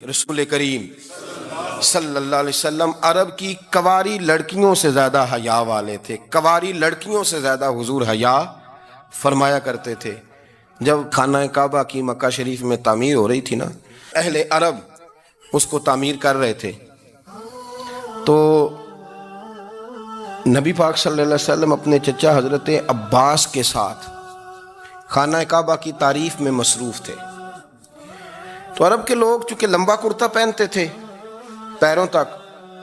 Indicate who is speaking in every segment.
Speaker 1: رسول کریم صلی اللہ علیہ وسلم عرب کی کواری لڑکیوں سے زیادہ حیا والے تھے. کواری لڑکیوں سے زیادہ حضور حیا فرمایا کرتے تھے. جب خانہ کعبہ کی مکہ شریف میں تعمیر ہو رہی تھی نا، اہل عرب اس کو تعمیر کر رہے تھے، تو نبی پاک صلی اللہ علیہ وسلم اپنے چچا حضرت عباس کے ساتھ خانہ کعبہ کی تعریف میں مصروف تھے. تو عرب کے لوگ چونکہ لمبا کرتا پہنتے تھے پیروں تک،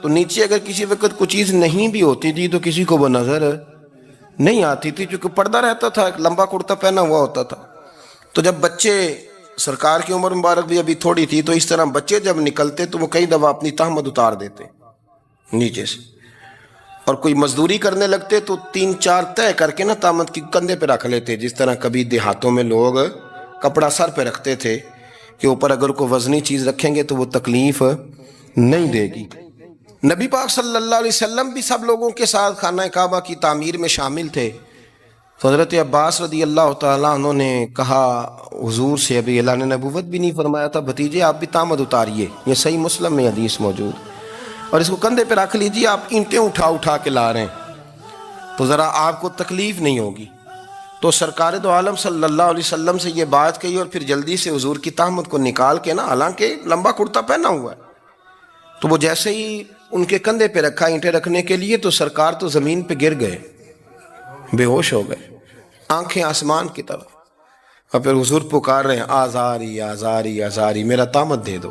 Speaker 1: تو نیچے اگر کسی وقت کوئی چیز نہیں بھی ہوتی تھی تو کسی کو وہ نظر نہیں آتی تھی، چونکہ پردہ رہتا تھا، ایک لمبا کرتا پہنا ہوا ہوتا تھا. تو جب بچے، سرکار کی عمر مبارک بھی ابھی تھوڑی تھی، تو اس طرح بچے جب نکلتے تو وہ کئی دفعہ اپنی تہمت اتار دیتے نیچے سے، اور کوئی مزدوری کرنے لگتے تو 3-4 طے کر کے نا تہمت کی کندھے پہ رکھ لیتے. جس طرح کبھی دیہاتوں میں لوگ کپڑا سر پہ رکھتے تھے کہ اوپر اگر کوئی وزنی چیز رکھیں گے تو وہ تکلیف نہیں دے گی. نبی پاک صلی اللہ علیہ وسلم بھی سب لوگوں کے ساتھ خانہ کعبہ کی تعمیر میں شامل تھے. تو حضرت عباس رضی اللہ تعالیٰ عنہ نے کہا حضور سے، ابھی اللہ نے نبوت بھی نہیں فرمایا تھا، بھتیجے آپ بھی تہمت اتاریے، یہ صحیح مسلم میں حدیث موجود، اور اس کو کندھے پہ رکھ لیجیے، آپ اینٹیں اٹھا اٹھا کے لا رہے ہیں تو ذرا آپ کو تکلیف نہیں ہوگی. تو سرکار دو عالم صلی اللہ علیہ وسلم سے یہ بات کہی، اور پھر جلدی سے حضور کی تہمت کو نکال کے نا، حالانکہ لمبا کرتا پہنا ہوا ہے، تو وہ جیسے ہی ان کے کندھے پہ رکھا اینٹیں رکھنے کے لیے، تو سرکار تو زمین پہ گر گئے، بے ہوش ہو گئے، آنکھیں آسمان کی طرف، اور پھر حضور پکار رہے ہیں آزاری آزاری آزاری، میرا تہمت دے دو،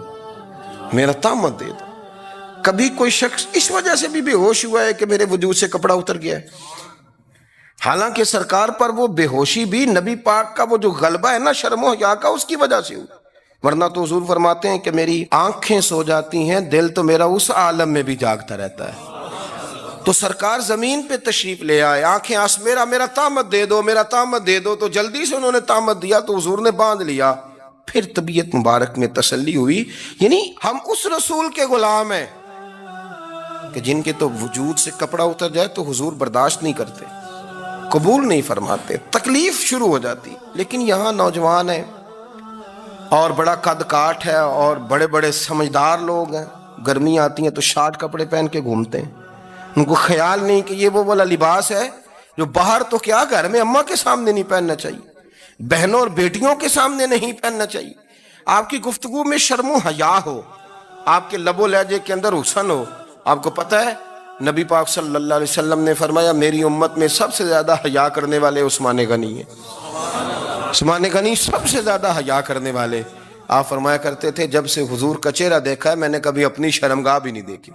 Speaker 1: میرا تہمت دے دو. کبھی کوئی شخص اس وجہ سے بھی بے ہوش ہوا ہے کہ میرے وجود سے کپڑا اتر گیا ہے؟ حالانکہ سرکار پر وہ بے ہوشی بھی نبی پاک کا وہ جو غلبہ ہے نا شرم و حیا کا، اس کی وجہ سے ہوئی. ورنہ تو حضور فرماتے ہیں کہ میری آنکھیں سو جاتی ہیں، دل تو میرا اس عالم میں بھی جاگتا رہتا ہے. تو سرکار زمین پہ تشریف لے آئے، آنکھیں میرا تہمت دے دو، میرا تہمت دے دو. تو جلدی سے انہوں نے تہمت دیا تو حضور نے باندھ لیا. پھر طبیعت مبارک میں تسلی ہوئی. یعنی ہم اس رسول کے غلام ہیں کہ جن کے تو وجود سے کپڑا اتر جائے تو حضور برداشت نہیں کرتے، قبول نہیں فرماتے، تکلیف شروع ہو جاتی. لیکن یہاں نوجوان ہیں اور بڑا قد کاٹ ہے اور بڑے بڑے سمجھدار لوگ ہیں، گرمی آتی ہیں تو شارٹ کپڑے پہن کے گھومتے ہیں. ان کو خیال نہیں کہ یہ وہ والا لباس ہے جو باہر تو کیا گھر میں اماں کے سامنے نہیں پہننا چاہیے، بہنوں اور بیٹیوں کے سامنے نہیں پہننا چاہیے. آپ کی گفتگو میں شرم و حیا ہو، آپ کے لب و لہجے کے اندر حسن ہو. آپ کو پتہ ہے نبی پاک صلی اللہ علیہ وسلم نے فرمایا میری امت میں سب سے زیادہ حیا کرنے والے عثمان غنی ہیں. عثمان غنی سب سے زیادہ حیا کرنے والے. آپ فرمایا کرتے تھے جب سے حضور کا چہرہ دیکھا ہے میں نے کبھی اپنی شرمگاہ بھی نہیں دیکھی،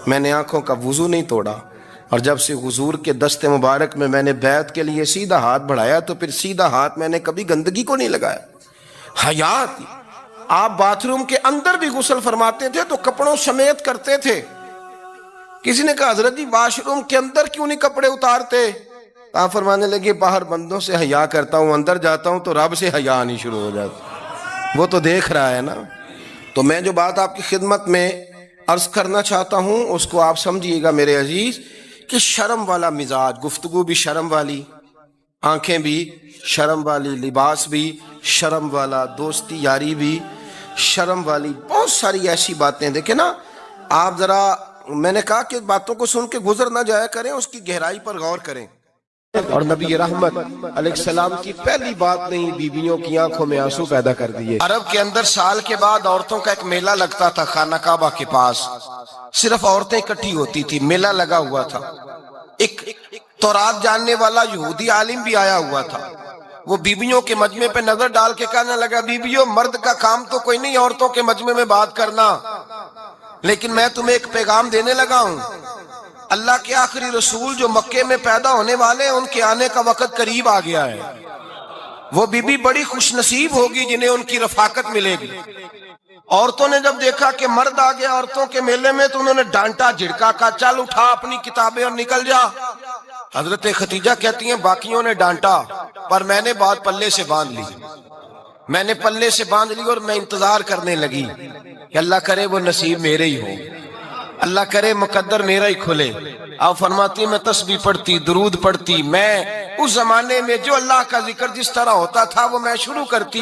Speaker 1: میں نے آنکھوں کا وضو نہیں توڑا، اور جب سے حضور کے دست مبارک میں میں نے بیعت کے لیے سیدھا ہاتھ بڑھایا تو پھر سیدھا ہاتھ میں نے کبھی گندگی کو نہیں لگایا. حیا تھی. آپ باتھ روم کے اندر بھی غسل فرماتے تھے تو کپڑوں سمیت کرتے تھے. کسی نے کہا حضرت جی واش روم کے اندر کیوں نہیں کپڑے اتارتے؟ آپ فرمانے لگے باہر بندوں سے حیا کرتا ہوں، اندر جاتا ہوں تو رب سے حیا آنی شروع ہو جاتی، وہ تو دیکھ رہا ہے نا. تو میں جو بات آپ کی خدمت میں عرض کرنا چاہتا ہوں اس کو آپ سمجھیے گا میرے عزیز، کہ شرم والا مزاج، گفتگو بھی شرم والی، آنکھیں بھی شرم والی، لباس بھی شرم والا، دوستی یاری بھی شرم والی، بہت ساری ایسی باتیں. دیکھیں نا آپ ذرا، میں نے کہا کہ باتوں کو سن کے گزر نہ جایا کریں، اس کی گہرائی پر غور کریں. اور نبی رحمت علیہ السلام کی پہلی بات نہیں بیویوں کی آنکھوں میں آنسو پیدا کر دیے. عرب کے اندر سال کے بعد عورتوں کا ایک میلہ لگتا تھا خانہ کعبہ کے پاس، صرف عورتیں اکٹھی ہوتی تھی، میلہ لگا ہوا تھا. ایک تورات جاننے والا یہودی عالم بھی آیا ہوا تھا. وہ بیویوں کے مجمع پہ نظر ڈال کے کہنے لگا بیویوں، مرد کا کام تو کوئی نہیں عورتوں کے مجمع میں بات کرنا، لیکن میں تمہیں ایک پیغام دینے لگا ہوں. اللہ کے آخری رسول جو مکے میں پیدا ہونے والے ہیں ان کے آنے کا وقت قریب آ گیا ہے. وہ بی بی بڑی خوش نصیب ہوگی جنہیں ان کی رفاقت ملے گی. عورتوں نے جب دیکھا کہ مرد آ گیا عورتوں کے میلے میں تو انہوں نے ڈانٹا جھڑکا، کہا چل اٹھا اپنی کتابیں اور نکل جا. حضرت خدیجہ کہتی ہیں باقیوں نے ڈانٹا پر میں نے بات پلے سے باندھ لی، میں نے پلے سے باندھ لی اور میں انتظار کرنے لگی کہ اللہ کرے وہ نصیب میرے ہی ہو، اللہ کرے مقدر میرا ہی کھلے. آپ فرماتی میں تسبیح پڑھتی، درود پڑھتی، میں اس زمانے میں جو اللہ کا ذکر جس طرح ہوتا تھا وہ میں شروع کرتی،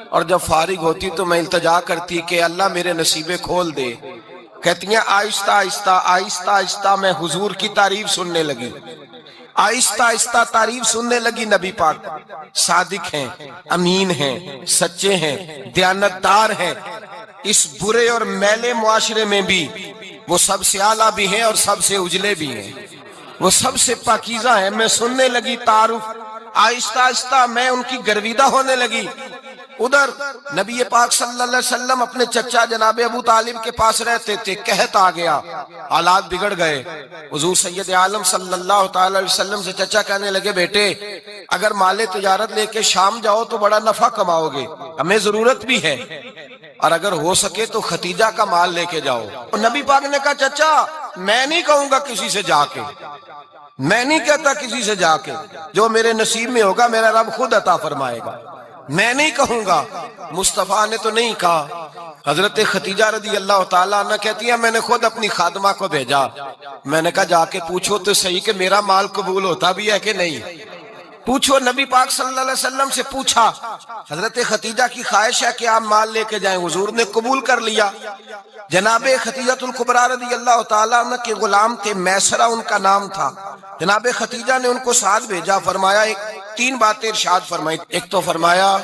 Speaker 1: اور جب فارغ ہوتی تو میں التجا کرتی کہ اللہ میرے نصیبے کھول دے۔ کہتی ہیں آہستہ آہستہ آہستہ آہستہ میں حضور کی تعریف سننے لگی، آہستہ آہستہ تعریف سننے لگی نبی پاک۔ صادق ہیں، امین ہیں، سچے ہیں، دیانتدار ہیں، اس برے اور میلے معاشرے میں بھی وہ سب سے اعلیٰ بھی ہیں اور سب سے اجلے بھی ہیں، وہ سب سے پاکیزہ ہیں۔ میں سننے لگی تعارف، آہستہ آہستہ میں ان کی گرویدہ ہونے لگی۔ ادھر نبی پاک صلی اللہ علیہ وسلم اپنے چچا جناب ابو طالب کے پاس رہتے تھے، قحط آ گیا، حالات بگڑ گئے۔ حضور سید عالم صلی اللہ تعالی علیہ وسلم سے چچا کہنے لگے بیٹے اگر مال تجارت لے کے شام جاؤ تو بڑا نفع کماؤ گے، ہمیں ضرورت بھی ہے، اور اگر ہو سکے تو ختیجہ کا مال لے کے جاؤ۔ اور نبی پاک نے کہا چچا میں نہیں کہوں گا کسی سے جا کے، میں نہیں کہتا کسی سے جا کے، جو میرے نصیب میں ہوگا میرا رب خود عطا فرمائے گا، میں نہیں کہوں گا۔ مصطفیٰ نے تو نہیں کہا۔ حضرت ختیجہ رضی اللہ تعالیٰ عنہ کہتی ہیں میں نے خود اپنی خادمہ کو بھیجا، میں نے کہا جا کے پوچھو تو صحیح کہ میرا مال قبول ہوتا بھی ہے کہ نہیں، پوچھو۔ نبی پاک صلی اللہ علیہ وسلم سے پوچھا، حضرت ختیجہ کی خواہش ہے کہ آپ مال لے کے جائیں، حضور نے قبول کر لیا۔ جناب ختیجہ الکبریٰ رضی اللہ تعالیٰ عنہ کے غلام تھے، میسرہ ان کا نام تھا۔ جناب ختیجہ نے ان کو ساتھ بھیجا، فرمایا تین باتیں ارشاد فرمائی۔ ایک تو فرمایا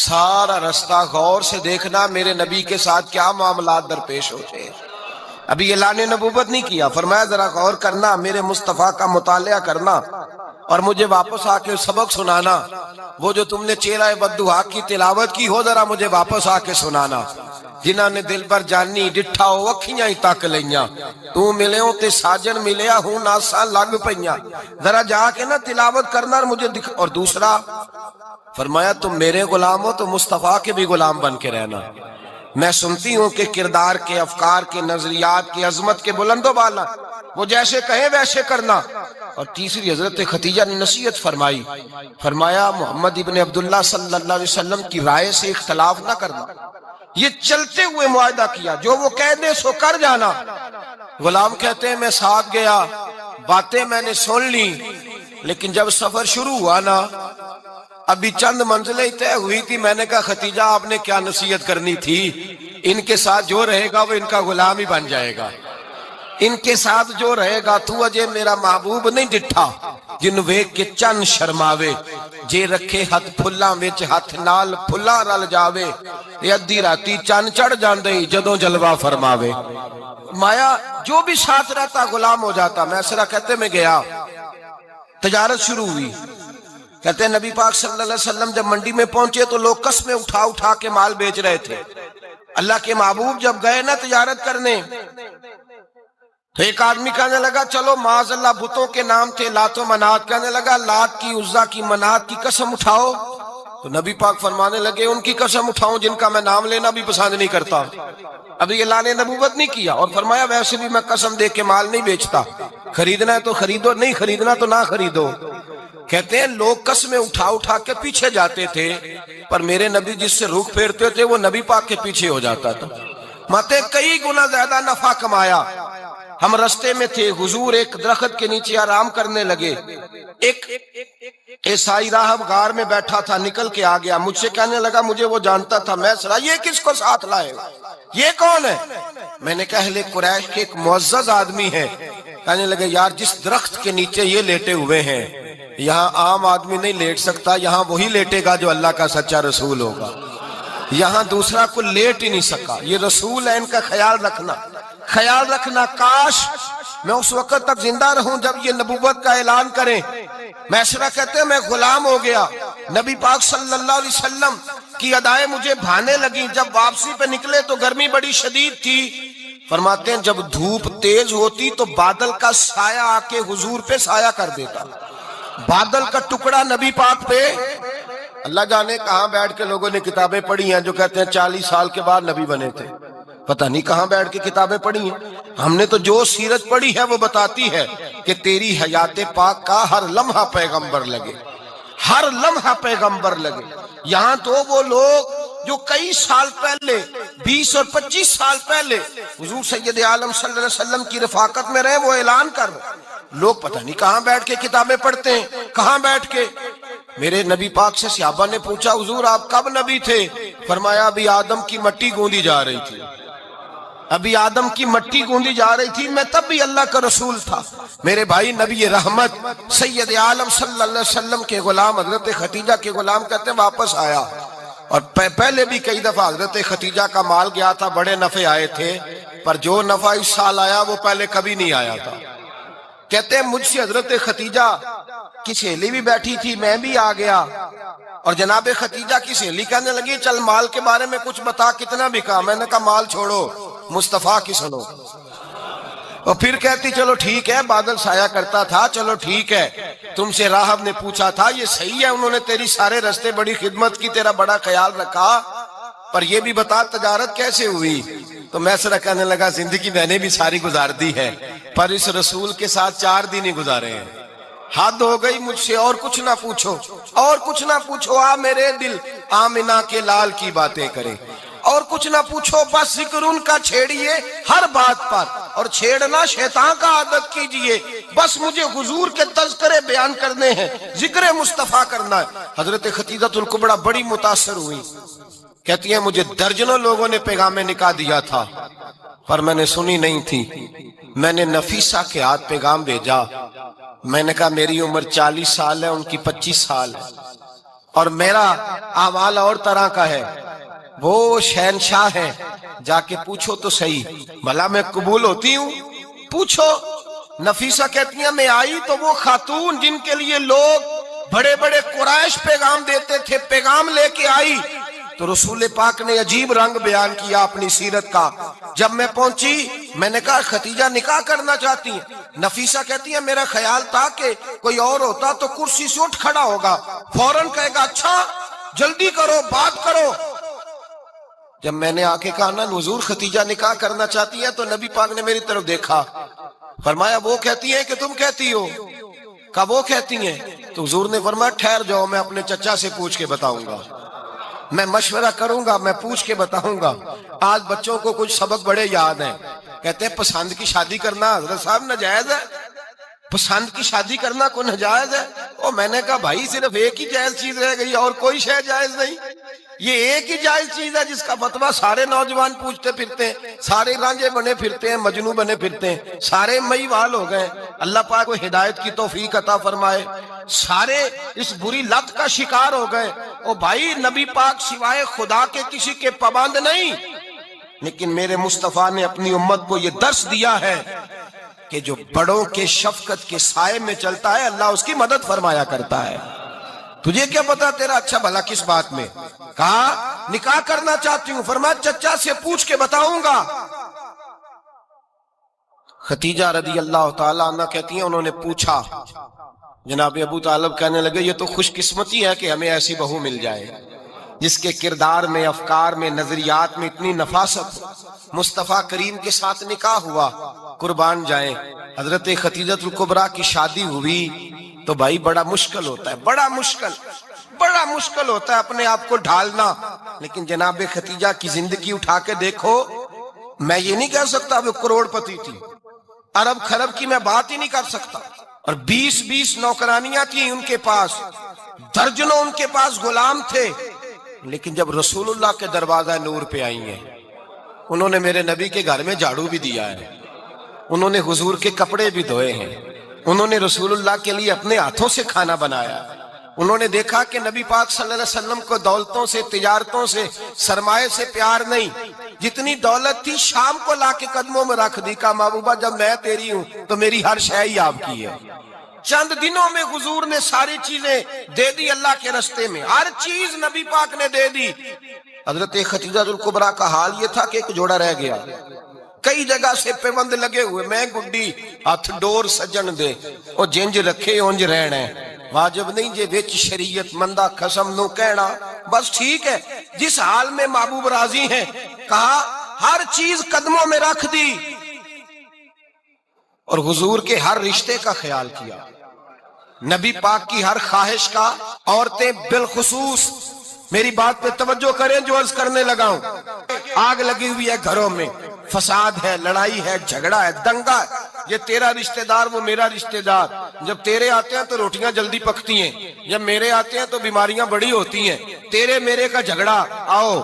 Speaker 1: سارا رستہ غور سے دیکھنا میرے نبی کے ساتھ کیا معاملات درپیش ہوتے ہیں، ابھی اعلان نبوت نہیں کیا، فرمایا ذرا غور کرنا، میرے مصطفیٰ کا مطالعہ کرنا اور مجھے واپس آ کے سبق سنانا، وہ جو تم نے چہرہ بددعا کی تلاوت کی ہو ذرا مجھے واپس آ کے سنانا۔ جنہاں نے دل بر جانی ڈٹھا ہو اکھیاں ہی تک لیاں، تو ملیوں تے ساجن ملیا ہوں ناساں لگ پئیاں، ذرا جا کے نا تلاوت کرنا اور مجھے دکھ۔ اور دوسرا فرمایا تم میرے غلام ہو تو مصطفیٰ کے بھی غلام بن کے رہنا، میں سنتی ہوں کہ کردار کے، افکار کے، نظریات کی، عظمت کے بلند و بالا، وہ جیسے کہیں ویسے کرنا۔ اور تیسری حضرت ختیجہ نے نصیحت فرمائی، فرمایا محمد ابن عبداللہ صلی اللہ علیہ وسلم کی رائے سے اختلاف نہ کرنا، یہ چلتے ہوئے معاہدہ کیا، جو وہ کہہ دے سو کر جانا۔ غلام کہتے ہیں میں ساتھ گیا، باتیں میں نے سن لی، لیکن جب سفر شروع ہوا نا ابھی چند منزلیں طے ہوئی تھی، میں نے کہا ختیجہ آپ نے کیا نصیحت کرنی تھی، ان کے ساتھ جو رہے گا وہ ان کا غلام ہی بن جائے گا، ان کے ساتھ جو رہے گا تو اجے میرا محبوب نہیں ڈٹھا، جن ویکھ کے چن شرماوے، جے رکھے ہاتھ پھلاں وچ ہاتھ نال پھلاں رل جاوے، یہ ادھی راتی چن چڑھ جاندے جدوں جلوہ فرماوے۔ مایا جو بھی ساتھ رہتا غلام ہو جاتا۔ میسرہ کہتے میں گیا، تجارت شروع ہوئی۔ کہتے ہیں نبی پاک صلی اللہ علیہ وسلم جب منڈی میں پہنچے تو لوگ قسمیں اٹھا اٹھا کے مال بیچ رہے تھے۔ اللہ کے محبوب جب گئے نا تجارت کرنے تو ایک آدمی کہنے لگا چلو معاذ اللہ بتوں کے نام تھے لات و منات، کہنے لگا لات کی، عزا کی، منات کی قسم اٹھاؤ، تو نبی پاک فرمانے لگے ان کی قسم اٹھاؤں جن کا میں نام لینا بھی پسند نہیں کرتا۔ ابھی اعلان نبوت نہیں کیا، اور فرمایا ویسے بھی میں قسم دے کے مال نہیں بیچتا، خریدنا ہے تو خریدو، نہیں خریدنا تو نہ خریدو۔ کہتے ہیں لوگ قسمیں اٹھا اٹھا کے پیچھے جاتے تھے، پر میرے نبی جس سے رخ پھیرتے تھے وہ نبی پاک کے پیچھے ہو جاتا تھا۔ ماتے کئی گنا زیادہ نفع کمایا۔ ہم رستے میں تھے، حضور ایک درخت کے نیچے آرام کرنے لگے، ایک عیسائی راہب غار میں بیٹھا تھا، نکل کے آ گیا، مجھ سے کہنے لگا مجھے وہ جانتا تھا، میں سرا یہ کس کو ساتھ لائے، یہ کون ہے؟ میں نے کہا اہل قریش کے ایک معزز آدمی ہے۔ کہنے لگے یار جس درخت کے نیچے یہ لیٹے ہوئے ہیں یہاں عام آدمی نہیں لیٹ سکتا، یہاں وہی لیٹے گا جو اللہ کا سچا رسول ہوگا، یہاں دوسرا کو لیٹ ہی نہیں سکا، یہ رسول ہے، ان کا خیال رکھنا، خیال رکھنا۔ کاش میں اس وقت تک زندہ رہوں جب یہ نبوت کا اعلان کریں۔ میسرہ کہتے ہیں میں غلام ہو گیا، نبی پاک صلی اللہ علیہ وسلم کی ادائیں مجھے بھانے لگی۔ جب واپسی پہ نکلے تو گرمی بڑی شدید تھی، فرماتے ہیں جب دھوپ تیز ہوتی تو بادل کا سایہ آ کے حضور پہ سایہ کر دیتا، بادل کا ٹکڑا نبی پاک پہ۔ اللہ جانے کہاں بیٹھ کے لوگوں نے کتابیں پڑھی ہیں جو کہتے ہیں 40 سال کے بعد نبی بنے تھے، پتہ نہیں کہاں بیٹھ کے کتابیں پڑھی ہیں۔ ہم نے تو جو سیرت پڑھی ہے وہ بتاتی ہے کہ تیری حیات پاک کا ہر لمحہ پیغمبر لگے، ہر لمحہ پیغمبر لگے۔ یہاں تو وہ لوگ جو کئی سال پہلے 20 اور 25 سال پہلے حضور سید عالم صلی اللہ علیہ وسلم کی رفاقت میں رہے وہ اعلان کر رہے، لوگ پتہ نہیں کہاں بیٹھ کے کتابیں پڑھتے ہیں، کہاں بیٹھ کے۔ میرے نبی پاک سے صحابہ نے پوچھا حضور آپ کب نبی تھے؟ فرمایا ابھی آدم کی مٹی گوندی جا رہی تھی، ابھی آدم کی مٹی گوندی جا رہی تھی، میں تب بھی اللہ کا رسول تھا۔ میرے بھائی نبی رحمت سید عالم صلی اللہ علیہ وسلم کے غلام حضرت خدیجہ کے غلام کہتے ہیں واپس آیا، اور پہلے بھی کئی دفعہ حضرت خدیجہ کا مال گیا تھا، بڑے نفع آئے تھے، پر جو نفع اس سال آیا وہ پہلے کبھی نہیں آیا تھا۔ کہتے ہیں مجھ سے حضرت خدیجہ کی سہیلی بھی بیٹھی تھی، میں بھی آ گیا، اور جناب خدیجہ کی سہیلی کہنے لگی چل مال کے بارے میں کچھ بتا، کتنا بکا؟ میں نے کہا مال چھوڑو، مصطفیٰ کی سنو۔ اور پھر کہتی چلو ٹھیک ہے، بادل سایہ کرتا تھا، چلو ٹھیک ہے، تم سے راہب نے پوچھا تھا یہ صحیح ہے، انہوں نے تیری سارے رستے بڑی خدمت کی، تیرا بڑا خیال رکھا، پر یہ بھی بتا تجارت کیسے ہوئی؟ تو میں سرا کہنے لگا زندگی میں نے بھی ساری گزار دی ہے، پر اس رسول کے ساتھ 4 دن ہی گزارے ہیں، حد ہو گئی مجھ سے، اور کچھ نہ پوچھو، اور کچھ نہ پوچھو، آ میرے دل آمنہ کے لال کی باتیں کرے، اور کچھ نہ پوچھو، بس ذکر ان کا چھیڑیے ہر بات پر، اور چھیڑنا شیطان کا عادت کیجئے، بس مجھے حضور کے تذکرے بیان کرنے ہیں، ذکر مصطفیٰ کرنا ہے۔ حضرت خدیجہ الکبریٰ بڑی متاثر ہوئی، کہتی ہیں مجھے درجنوں لوگوں نے پیغام نکاح دیا تھا، پر میں نے سنی نہیں تھی، میں نے نفیسہ کے ہاتھ پیغام بھیجا، میں نے کہا میری عمر 40 سال ہے، ان کی 25 سال ہے، اور میرا اعمال اور طرح کا ہے، وہ شہنشاہ ہے، جا کے پوچھو تو صحیح، بھلا میں قبول ہوتی ہوں؟ پوچھو۔ نفیسہ کہتی ہیں میں آئی تو وہ خاتون جن کے لیے لوگ بڑے بڑے قریش پیغام دیتے تھے، پیغام لے کے آئی، تو رسول پاک نے عجیب رنگ بیان کیا اپنی سیرت کا۔ جب میں پہنچی میں نے کہا خدیجہ نکاح کرنا چاہتی ہیں؟ نفیسہ کہتی ہے میرا خیال تھا کہ کوئی اور ہوتا تو کرسی سے اٹھ کھڑا ہوگا، فوراً کہے گا اچھا جلدی کرو بات کرو۔ جب میں نے آ کے کہا نا حضور خدیجہ نکاح کرنا چاہتی ہے، تو نبی پاک نے میری طرف دیکھا، فرمایا وہ کہتی ہیں کہ تم کہتی ہو؟ کہا وہ کہتی ہیں، تو حضور نے فرمایا ٹھہر جاؤ، میں اپنے چچا سے پوچھ کے بتاؤں گا، میں مشورہ کروں گا، میں پوچھ کے بتاؤں گا۔ آج بچوں کو کچھ سبق بڑے یاد ہیں، کہتے ہیں پسند کی شادی کرنا حضرت صاحب ناجائز ہے، پسند کی شادی کرنا کوئی ناجائز ہے؟ اور میں نے کہا بھائی صرف ایک ہی جائز چیز رہ گئی، اور کوئی شے جائز نہیں، یہ ایک ہی جائز چیز ہے جس کا فتویٰ سارے نوجوان پوچھتے پھرتے ہیں، سارے رانجے بنے پھرتے ہیں، مجنوں بنے پھرتے ہیں، سارے مئی وال ہو گئے، اللہ پاک کو ہدایت کی توفیق عطا فرمائے، سارے اس بری لت کا شکار ہو گئے۔ او بھائی نبی پاک سوائے خدا کے کسی کے پابند نہیں، لیکن میرے مصطفیٰ نے اپنی امت کو یہ درس دیا ہے کہ جو بڑوں کے شفقت کے سائے میں چلتا ہے اللہ اس کی مدد فرمایا کرتا ہے۔ تجھے کیا پتا تیرا اچھا بھلا کس بات میں؟ کہا نکاح کرنا چاہتی ہوں، فرمایا چچا سے پوچھ کے بتاؤں گا۔ خدیجہ رضی اللہ تعالیٰ عنہ کہتی ہیں انہوں نے پوچھا، جناب ابو طالب کہنے لگے یہ تو خوش قسمتی ہے کہ ہمیں ایسی بہو مل جائے جس کے کردار میں، افکار میں، نظریات میں اتنی نفاست۔ مصطفیٰ کریم کے ساتھ نکاح ہوا، قربان جائیں، حضرت خدیجہ الکبریٰ کی شادی ہوئی تو بھائی بڑا مشکل ہوتا ہے، بڑا مشکل ہوتا ہے اپنے آپ کو ڈھالنا، لیکن جناب خدیجہ کی زندگی اٹھا کے دیکھو، میں یہ نہیں کہہ سکتا وہ کروڑ پتی تھی، ارب خرب کی میں بات ہی نہیں کر سکتا، اور 20 نوکرانیاں تھیں ان کے پاس، درجنوں ان کے پاس غلام تھے، لیکن جب رسول اللہ کے دروازہ نور پہ آئی ہیں، انہوں نے میرے نبی کے گھر میں جھاڑو بھی دیا ہے، انہوں نے حضور کے کپڑے بھی دھوئے ہیں، انہوں نے رسول اللہ کے لیے اپنے ہاتھوں سے کھانا بنایا، انہوں نے دیکھا کہ نبی پاک صلی اللہ علیہ وسلم کو دولتوں سے، تجارتوں سے، سرمایہ سے پیار نہیں، جتنی دولت تھی شام کو لا کے قدموں میں رکھ دی، کہا محبوبہ جب میں تیری ہوں تو میری ہر شے ہی آپ کی ہے۔ چند دنوں میں حضور نے ساری چیزیں دے دی اللہ کے رستے میں، ہر چیز نبی پاک نے دے دی۔ حضرت خدیجہ الکبریٰ کا حال یہ تھا کہ ایک جوڑا رہ گیا، کئی جگہ سے پیوند لگے ہوئے، میں گڈی ہاتھ ڈور سجن دے او جنج رکھے اونج رہنا، واجب نہیں جے وچ شریعت مندہ قسم نو کہنا، بس ٹھیک ہے جس حال میں محبوب راضی ہیں، کہا ہر چیز قدموں میں رکھ دی، اور حضور کے ہر رشتے کا خیال کیا، نبی پاک کی ہر خواہش کا۔ عورتیں بالخصوص میری بات پہ توجہ کریں جو عرض کرنے لگا ہوں، آگ لگی ہوئی ہے گھروں میں، فساد ہے، لڑائی ہے، جھگڑا ہے، دنگا ہے، یہ تیرا رشتہ دار وہ میرا رشتہ دار، جب تیرے آتے ہیں تو روٹیاں جلدی پکتی ہیں، جب میرے آتے ہیں تو بیماریاں بڑی ہوتی ہیں، تیرے میرے کا جھگڑا۔ آؤ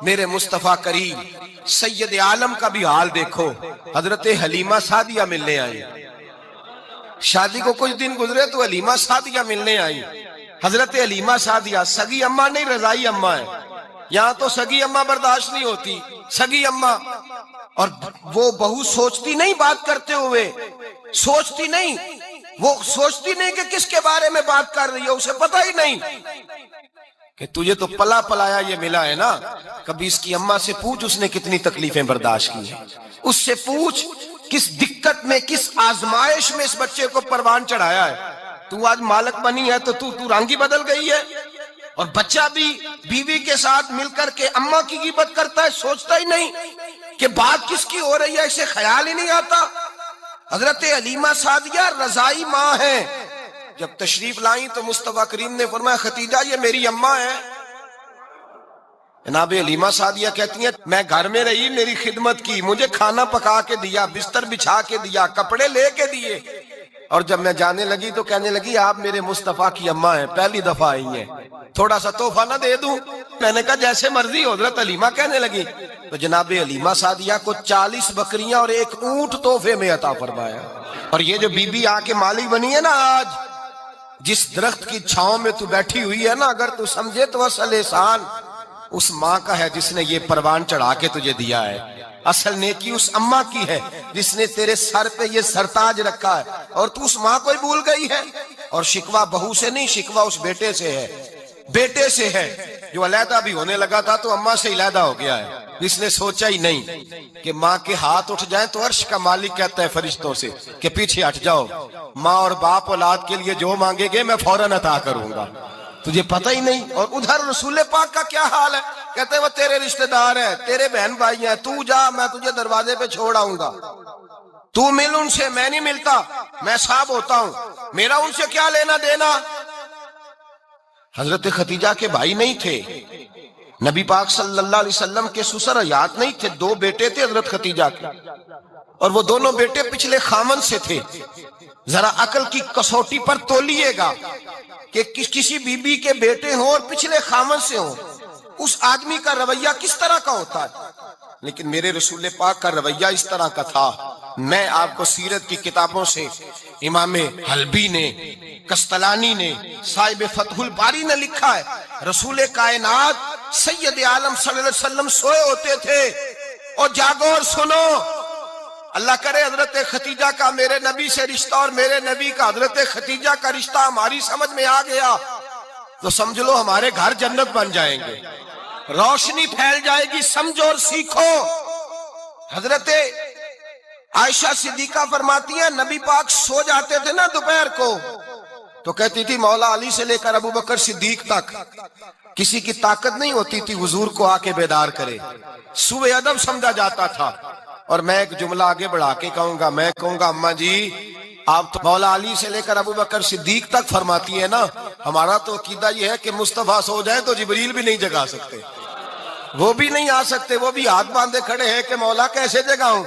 Speaker 1: میرے مصطفیٰ کریم سید عالم کا بھی حال دیکھو، حضرت حلیمہ سعدیہ ملنے آئی، شادی کو کچھ دن گزرے تو حلیمہ سعدیہ ملنے آئی۔ حضرت حلیمہ سعدیہ سگی اماں نہیں، رضائی اماں ہے، یہاں تو سگی اماں برداشت نہیں ہوتی، سگی اماں، اور وہ بہو سوچتی نہیں بات کرتے ہوئے، سوچتی نہیں، وہ سوچتی نہیں کہ کس کے بارے میں بات کر رہی ہے، اسے پتہ ہی نہیں کہ تجھے تو پلا پلایا یہ ملا ہے نا، کبھی اس کی اماں سے پوچھ اس نے کتنی تکلیفیں برداشت کی ہیں، اس سے پوچھ کس دقت میں کس آزمائش میں اس بچے کو پروان چڑھایا ہے۔ تو آج مالک بنی ہے تو تو رنگ ہی بدل گئی ہے، اور بچہ بھی بیوی کے ساتھ مل کر کے اماں کی غیبت کرتا ہے، سوچتا ہی نہیں کہ بات کس کی ہو رہی ہے، اسے خیال ہی نہیں آتا۔ حضرت حلیمہ سعدیہ رضائی ماں ہیں، جب تشریف لائیں تو مصطفیٰ کریم نے فرمایا ختیجہ یہ میری اماں ہے۔ جناب حلیمہ سعدیہ کہتی ہیں میں گھر میں رہی، میری خدمت کی، مجھے کھانا پکا کے دیا، بستر بچھا کے دیا، کپڑے لے کے دیے، اور جب میں جانے لگی تو کہنے لگی آپ میرے مصطفیٰ کی اماں ہیں، پہلی دفعہ آئی ہیں، تھوڑا سا تحفہ نہ دے دوں؟ میں نے کہا جیسے مرضی ہو۔ حضرت حلیمہ کہنے لگی تو جناب حلیمہ سعدیہ کو 40 بکریاں اور 1 اونٹ تحفے میں عطا فرمایا۔ اور یہ جو بی بی آ کے مالی بنی ہے نا آج، جس درخت کی چھاؤں میں تو بیٹھی ہوئی ہے نا، اگر تو سمجھے تو اصل احسان اس ماں کا ہے جس نے یہ پروان چڑھا کے تجھے دیا ہے، اصل نیکی اس اماں کی ہے جس نے تیرے سر پہ یہ سرتاج رکھا ہے، اور تو اس ماں کو ہی بھول گئی ہے۔ اور شکوہ بہو سے نہیں، شکوہ اس بیٹے سے ہے، بیٹے سے ہے جو علیحدہ بھی ہونے لگا تھا تو اماں سے علیحدہ ہو گیا ہے، جس نے سوچا ہی نہیں کہ ماں کے ہاتھ اٹھ جائیں تو عرش کا مالک کہتا ہے فرشتوں سے کہ پیچھے ہٹ جاؤ، ماں اور باپ اولاد کے لیے جو مانگے گے میں فوراً عطا کروں گا، تجھے پتہ ہی نہیں۔ اور ادھر رسول پاک کا کیا حال ہے، کہتے ہیں وہ تیرے رشتہ دار ہیں، تیرے بہن بھائی ہیں، تو جا میں تجھے دروازے پہ چھوڑ آؤں گا، تو مل ان سے، میں نہیں ملتا، میں صاحب ہوتا ہوں، میرا ان سے کیا لینا دینا۔ حضرت ختیجہ کے بھائی نہیں تھے، نبی پاک صلی اللہ علیہ وسلم کے سسر حیات نہیں تھے، 2 بیٹے تھے حضرت ختیجہ کے، اور وہ دونوں بیٹے پچھلے خامن سے تھے۔ ذرا عقل کی کسوٹی پر تولیے گا کہ کسی بی بی کے بیٹے ہوں اور پچھلے خامن سے ہوں، اس آدمی کا رویہ کس طرح کا ہوتا ہے، لیکن میرے رسول پاک کا رویہ اس طرح کا تھا۔ میں آپ کو سیرت کی کتابوں سے امام حلبی نے، کستلانی نے، صاحب فتح الباری نے لکھا ہے، رسول کائنات سید عالم صلی اللہ علیہ وسلم سوئے ہوتے تھے، اور جاگو اور سنو، اللہ کرے حضرت ختیجہ کا میرے نبی سے رشتہ اور میرے نبی کا حضرت ختیجہ کا رشتہ ہماری سمجھ میں آ گیا تو سمجھ لو ہمارے گھر جنت بن جائیں گے، روشنی پھیل جائے گی، سمجھو اور سیکھو۔ حضرت عائشہ صدیقہ فرماتی ہیں نبی پاک سو جاتے تھے نا دوپہر کو تو کہتی تھی مولا علی سے لے کر ابو بکر صدیق تک کسی کی طاقت نہیں ہوتی تھی حضور کو آ کے بیدار کرے، سوء ادب سمجھا جاتا تھا۔ اور میں ایک جملہ آگے بڑھا کے کہوں گا، میں کہوں گا اماں جی آپ تو مولا علی سے لے کر ابو بکر صدیق تک فرماتی ہے نا، ہمارا تو عقیدہ یہ ہے کہ مصطفیٰ سو جائے تو جبریل بھی نہیں جگا سکتے، وہ بھی نہیں آ سکتے، وہ بھی ہاتھ باندھے کھڑے ہیں کہ مولا کیسے جگاؤں،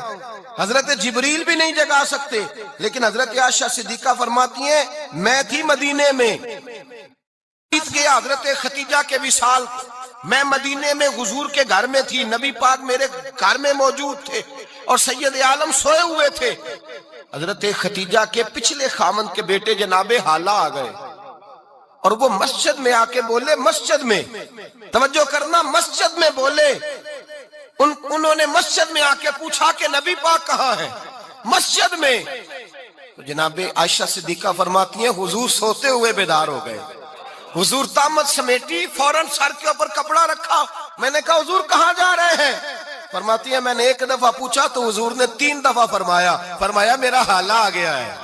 Speaker 1: حضرت جبریل بھی نہیں جگا سکتے، لیکن حضرت عائشہ صدیقہ فرماتی ہیں میں تھی مدینے میں، گیا حضرت ختیجہ کے وصال، میں مدینے میں حضور کے گھر میں تھی، نبی پاک میرے گھر میں موجود تھے اور سید عالم سوئے ہوئے تھے، حضرت ختیجہ کے پچھلے خامن کے بیٹے جناب حالہ آ گئے اور وہ مسجد میں آ کے بولے، مسجد میں توجہ کرنا، مسجد میں بولے، انہوں نے مسجد میں آ کے پوچھا کہ نبی پاک کہاں ہے، مسجد میں۔ تو جناب عائشہ صدیقہ فرماتی ہیں حضور سوتے ہوئے بیدار ہو گئے، حضور طامت سمیٹی، فوراً سر کے اوپر کپڑا رکھا، میں نے کہا حضور کہاں جا رہے ہیں، فرماتی ہے میں نے 1 دفعہ پوچھا تو حضور نے 3 دفعہ فرمایا میرا حالہ آ گیا ہے،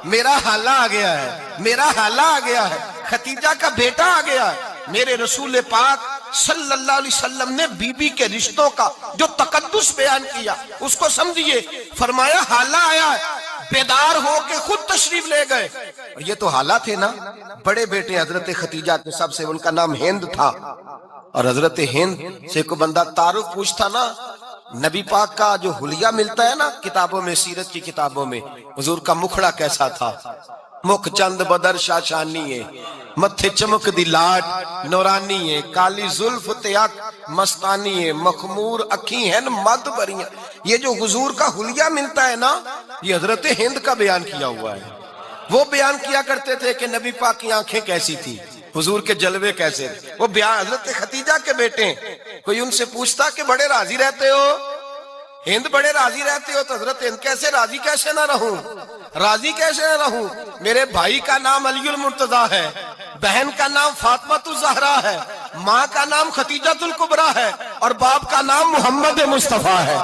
Speaker 1: میرا حالہ آ گیا ہے، میرا حالہ آ گیا ہے، ختیجہ کا بیٹا آ گیا ہے۔ میرے رسول پاک صلی اللہ علیہ وسلم نے بی بی کے رشتوں کا جو تقدس بیان کیا اس کو سمجھیے، فرمایا حالہ آیا ہے، بیدار ہو کے خود تشریف لے گئے، اور یہ تو حالہ تھے نا، بڑے بیٹے حضرت ختیجہ کے سب سے، ان کا نام ہند تھا، اور حضرت ہند سے کوئی بندہ تعارف پوچھتا نا نبی پاک کا جو حلیہ ملتا ہے نا کتابوں میں، سیرت کی کتابوں میں، حضور کا مکھڑا کیسا تھا، مکھ چند بدر شاشانی ہے، متھے چمک دی لاٹ نورانی ہے، کالی زلف تیاک مستانی ہے، مخمور اکھی ہیں مد بریاں. یہ جو حضور کا حلیہ ملتا ہے نا، یہ حضرت ہند کا بیان کیا ہوا ہے. وہ بیان کیا کرتے تھے کہ نبی پاک کی آنکھیں کیسی تھی، حضور کے جلوے کیسے تھے. وہ بیان حضرت خدیجہ کے بیٹے ہیں. کوئی ان سے پوچھتا کہ بڑے راضی رہتے ہو، ہند بڑے راضی رہتے ہو، تو حضرت ہند کیسے راضی کیسے نہ رہوں، راضی کیسے نہ رہوں. میرے بھائی کا نام علی المرتضیٰ ہے، بہن کا نام فاطمہ الزہرا ہے، ماں کا نام خدیجہ الکبریٰ ہے، اور باپ کا نام محمد مصطفیٰ ہے.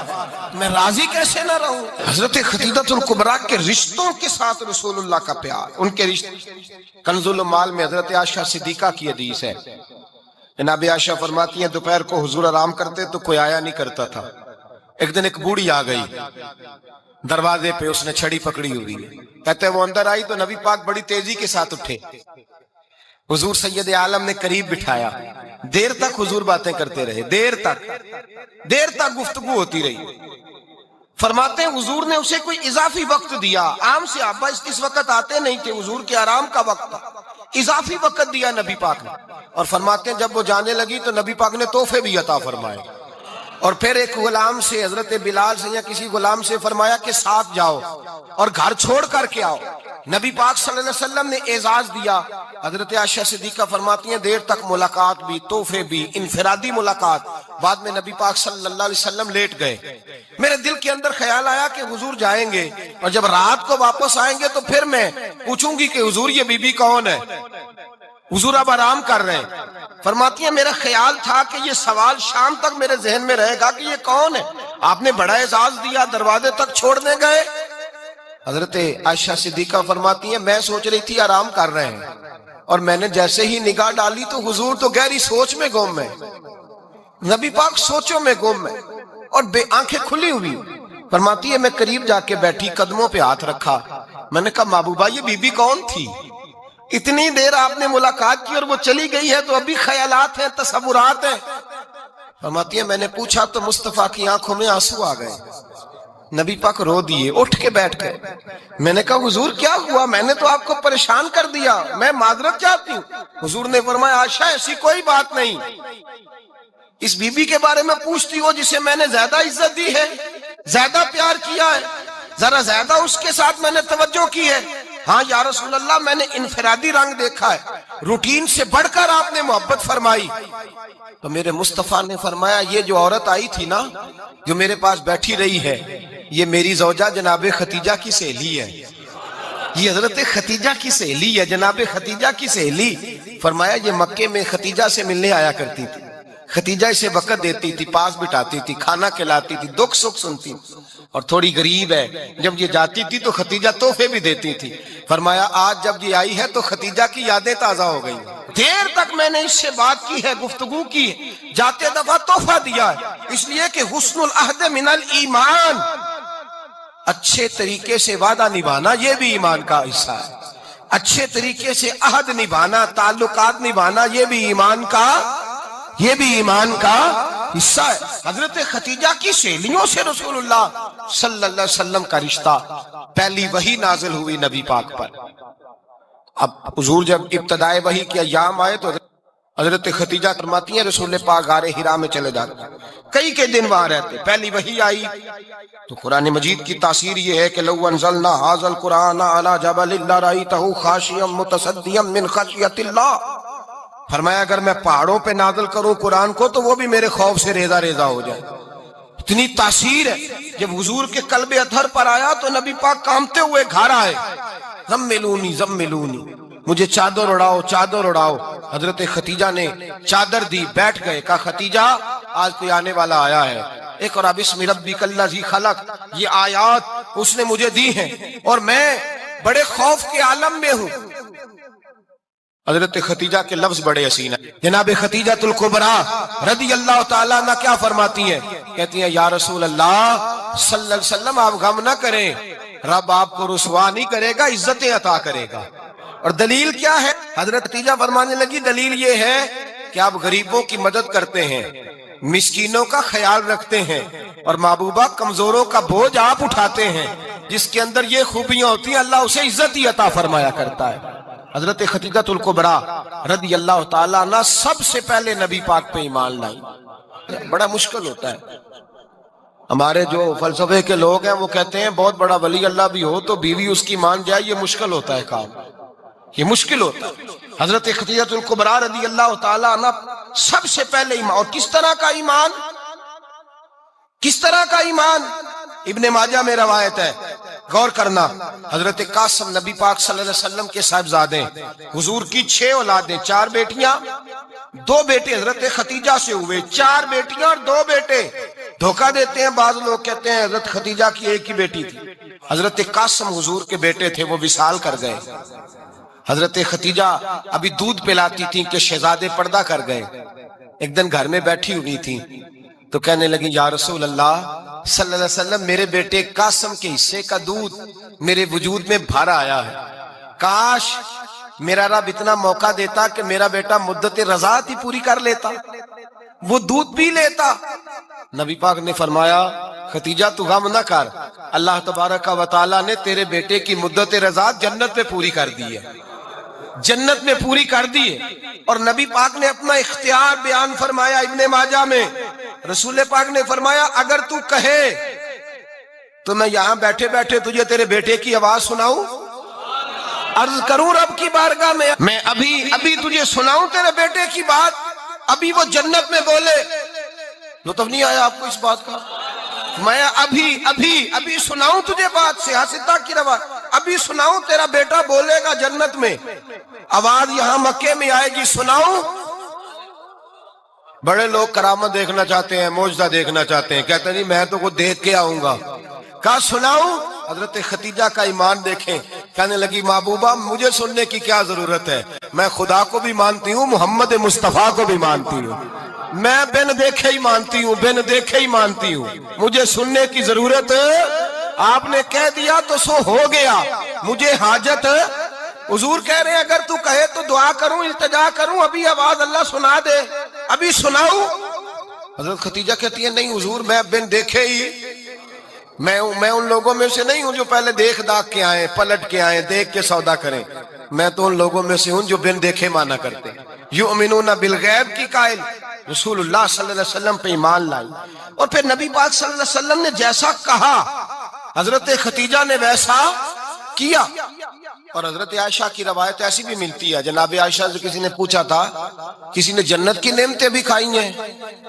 Speaker 1: میں راضی کیسے نہ رہوں. حضرت خدیجہ الکبریٰ کے رشتوں کے ساتھ رسول اللہ کا پیار، ان کے رشتے. کنز المال میں حضرت عائشہ صدیقہ کی حدیث ہے. جناب عائشہ فرماتی ہیں دوپہر کو حضور آرام کرتے تو کوئی آیا نہیں کرتا تھا. ایک دن ایک بوڑھی آ گئی دروازے پہ، اس نے چھڑی پکڑی ہوئی ہے. کہتے وہ اندر آئی تو نبی پاک بڑی تیزی کے ساتھ اٹھے. حضور سید عالم نے قریب بٹھایا. دیر تک حضور باتیں کرتے رہے، دیر تک گفتگو ہوتی رہی. فرماتے ہیں حضور نے اسے کوئی اضافی وقت دیا. عام صحابہ اس وقت آتے نہیں تھے، حضور کے آرام کا وقت تھا. اضافی وقت دیا نبی پاک نے. اور فرماتے ہیں جب وہ جانے لگی تو نبی پاک نے تحفے بھی عطا فرمائے. اور پھر ایک غلام سے، حضرت بلال سے یا کسی غلام سے فرمایا کہ ساتھ جاؤ اور گھر چھوڑ کر کے آؤ. نبی پاک صلی اللہ علیہ وسلم نے اعزاز دیا. حضرت عائشہ صدیقہ فرماتی ہیں دیر تک ملاقات بھی، تحفے بھی، انفرادی ملاقات. بعد میں نبی پاک صلی اللہ علیہ وسلم لیٹ گئے. میرے دل کے اندر خیال آیا کہ حضور جائیں گے اور جب رات کو واپس آئیں گے تو پھر میں پوچھوں گی کہ حضور یہ بی بی کون ہے، حضور اب آرام کر رہے ہیں. فرماتی ہیں میرا خیال تھا کہ یہ سوال شام تک میرے ذہن میں رہے گا کہ یہ کون ہے. آپ نے بڑا اعزاز دیا، دروازے تک چھوڑنے گئے. حضرت عائشہ صدیقہ فرماتی ہیں میں سوچ رہی تھی آرام کر رہے ہیں، اور میں نے جیسے ہی نگاہ ڈالی تو حضور تو گہری سوچ میں گم ہے. نبی پاک سوچوں میں گم ہے اور آنکھیں کھلی ہوئی. فرماتی ہے میں قریب جا کے بیٹھی، قدموں پہ ہاتھ رکھا. میں نے کہا محبوبہ یہ بی بی کون تھی؟ اتنی دیر آپ نے ملاقات کی اور وہ چلی گئی ہے تو ابھی خیالات ہیں، تصورات ہیں. فرماتی ہے میں نے پوچھا تو مصطفیٰ کی آنکھوں میں آنسو آ گئے. نبی پاک رو دیے، اٹھ کے بیٹھ گئے. میں نے کہا حضور کیا ہوا؟ میں نے تو آپ کو پریشان کر دیا، میں معذرت چاہتی ہوں. حضور نے فرمایا عائشہ ایسی کوئی بات نہیں. اس بی بی کے بارے میں پوچھتی ہو جسے میں نے زیادہ عزت دی ہے، زیادہ پیار کیا ہے، ذرا زیادہ اس کے ساتھ میں نے توجہ کی ہے. ہاں یا رسول اللہ میں نے انفرادی رنگ دیکھا ہے، روٹین سے بڑھ کر آپ نے محبت فرمائی. تو میرے مصطفیٰ نے فرمایا یہ جو عورت آئی تھی نا، جو میرے پاس بیٹھی رہی ہے، یہ میری زوجہ جناب خدیجہ کی سہیلی ہے. یہ حضرت خدیجہ کی سہیلی ہے، جناب خدیجہ کی سہیلی. فرمایا یہ مکے میں خدیجہ سے ملنے آیا کرتی تھی. خدیجہ اسے وقت دیتی تھی، پاس بٹھاتی تھی، کھانا کھلاتی تھی، دکھ سکھ سنتی. اور تھوڑی غریب ہے، جب یہ جاتی تھی تو خدیجہ تحفے بھی دیتی تھی. فرمایا آج جب یہ آئی ہے تو خدیجہ کی یادیں تازہ ہو گئی. دیر تک میں نے اس سے بات کی ہے، گفتگو کی ہے، جاتے دفعہ تحفہ دیا ہے، اس لیے کہ حسن العہد من الایمان، اچھے طریقے سے وعدہ نبھانا یہ بھی ایمان کا حصہ ہے. اچھے طریقے سے عہد نبھانا، تعلقات نبھانا یہ بھی ایمان کا حصہ ہے. حضرت خدیجہ کی سہیلیوں سے رسول اللہ صلی اللہ علیہ وسلم کا رشتہ. پہلی وحی نازل ہوئی نبی پاک پر. اب حضور جب ابتدائے وحی کے ایام آئے تو حضرت خدیجہ فرماتی ہیں رسول پاک غار حرا میں چلے جاتے، کئی کے دن وہاں رہتے. پہلی وحی آئی تو قرآن مجید کی تاثیر یہ ہے کہ لو انزلنا ھذا القرآن علی جبل لرأیتہ خاشعا متصدعا من خشیۃ اللہ. فرمایا اگر میں پہاڑوں پہ نازل کروں قرآن کو تو وہ بھی میرے خوف سے ریزہ ریزہ ہو جائے. اتنی تاثیر ہے. جب حضور کے قلب اطہر پر آیا تو نبی پاک کانپتے ہوئے گھر آئے. زملونی زملونی، مجھے چادر اڑاؤ چادر اڑاؤ. حضرت خدیجہ نے چادر دی، بیٹھ گئے. کہا خدیجہ آج کوئی آنے والا آیا ہے. اقرأ بسم ربک الذی خلق، یہ آیات اس نے مجھے دی ہیں اور میں بڑے خوف کے عالم میں ہوں. حضرت خدیجہ کے لفظ بڑے حسین ہیں. جناب خدیجہ الکبریٰ رضی اللہ تعالیٰ عنہ کیا فرماتی ہیں؟ کہتی ہیں یا رسول اللہ صلی اللہ علیہ وسلم آپ غم نہ کریں، رب آپ کو رسوا نہیں کرے گا، عزتیں عطا کرے گا. اور دلیل کیا ہے؟ حضرت خدیجہ فرمانے لگی دلیل یہ ہے کہ آپ غریبوں کی مدد کرتے ہیں، مسکینوں کا خیال رکھتے ہیں، اور محبوبہ کمزوروں کا بوجھ آپ اٹھاتے ہیں۔ جس کے اندر یہ خوبیاں ہوتی ہیں اللہ اسے عزت ہی عطا فرمایا کرتا ہے۔ حضرت خدیجہ الکبریٰ رضی اللہ تعالیٰ عنہ سب سے پہلے نبی پاک پہ ایمان لائی۔ بڑا مشکل ہوتا ہے، ہمارے جو فلسفے کے لوگ ہیں وہ کہتے ہیں بہت بڑا ولی اللہ بھی ہو تو بیوی اس کی مان جائے، یہ مشکل ہوتا ہے کام، یہ مشکل ہوتا ہے۔ حضرت خدیجہ الکبریٰ رضی اللہ تعالیٰ عنہ سب سے پہلے ایمان، اور کس طرح کا ایمان؟ کس طرح کا ایمان؟ ابن ماجہ میں روایت ہے، غور کرنا، حضرت قاسم نبی پاک صلی اللہ علیہ وسلم کے صاحبزادے، حضور کی 6 اولادیں، 4 بیٹیاں 2 بیٹے حضرت خدیجہ سے ہوئے، 4 بیٹیاں اور 2 بیٹے۔ دھوکہ دیتے ہیں بعض لوگ، کہتے ہیں حضرت خدیجہ کی ایک ہی بیٹی تھی۔ حضرت قاسم حضور کے بیٹے تھے، وہ وصال کر گئے۔ حضرت خدیجہ ابھی دودھ پلاتی تھی کہ شہزادے پردہ کر گئے۔ ایک دن گھر میں بیٹھی ہوئی تھی تو کہنے لگی یا رسول اللہ صلی اللہ علیہ وسلم، میرے بیٹے قاسم کے حصے کا دودھ میرے وجود میں بھر آیا ہے، کاش میرا رب اتنا موقع دیتا کہ میرا بیٹا مدت رضاعت ہی پوری کر لیتا، وہ دودھ پی لیتا۔ نبی پاک نے فرمایا خدیجہ تو غم نہ کر، اللہ تبارک و تعالیٰ نے تیرے بیٹے کی مدت رضاعت جنت میں پوری کر دی ہے، جنت میں پوری کر دی ہے۔ اور نبی پاک نے اپنا اختیار بیان فرمایا ابن ماجہ میں، رسول پاک نے فرمایا اگر تو کہے تو میں یہاں بیٹھے بیٹھے تجھے تیرے بیٹے کی آواز سناؤں، عرض کروں رب کی بارگاہ میں ابھی تجھے سناؤں تیرے بیٹے کی بات، ابھی وہ جنت میں بولے۔ لطف نہیں آیا آپ کو اس بات کا؟ میں ابھی سناؤں تجھے بات، سیاستہ کی روایت، ابھی سناؤں تیرا بیٹا بولے گا جنت میں، آواز یہاں مکے میں آئے گی، سناؤں؟ بڑے لوگ کرامت دیکھنا چاہتے ہیں، معجزہ دیکھنا چاہتے ہیں، کہتے ہیں جی میں تو کو دیکھ کے آؤں گا، کہا سناؤں؟ حضرت خدیجہ کا ایمان دیکھیں، کہنے لگی محبوبہ مجھے سننے کی کیا ضرورت ہے، میں خدا کو بھی مانتی ہوں، محمد مصطفیٰ کو بھی مانتی ہوں، میں بن دیکھے ہی مانتی ہوں، بن دیکھے ہی مانتی ہوں، مجھے سننے کی ضرورت ہے، آپ نے کہہ دیا تو سو ہو گیا، مجھے حاجت ہے۔ حضور کہہ رہے ہیں اگر تو کہے تو دعا کروں، التجا کروں، ابھی آواز اللہ سنا دے، ابھی سناؤں؟ حضرت خدیجہ کہتی ہے نہیں حضور میں بن دیکھے ہی، میں ان لوگوں میں سے نہیں ہوں جو پہلے دیکھ داکھ کے آئیں، پلٹ کے آئیں، دیکھ کے سودا کریں، میں تو ان لوگوں میں سے ہوں جو بن دیکھے مانا کرتے ہیں۔ یؤمنون بالغیب کی قائل، رسول اللہ صلی اللہ علیہ وسلم پہ ایمان لائی، اور پھر نبی پاک صلی اللہ علیہ وسلم نے جیسا کہا حضرت خدیجہ نے ویسا کیا۔ اور حضرت عائشہ کی روایت ایسی بھی ملتی ہے، جناب عائشہ سے کسی نے پوچھا تھا کسی نے جنت کی نعمتیں بھی کھائی ہیں؟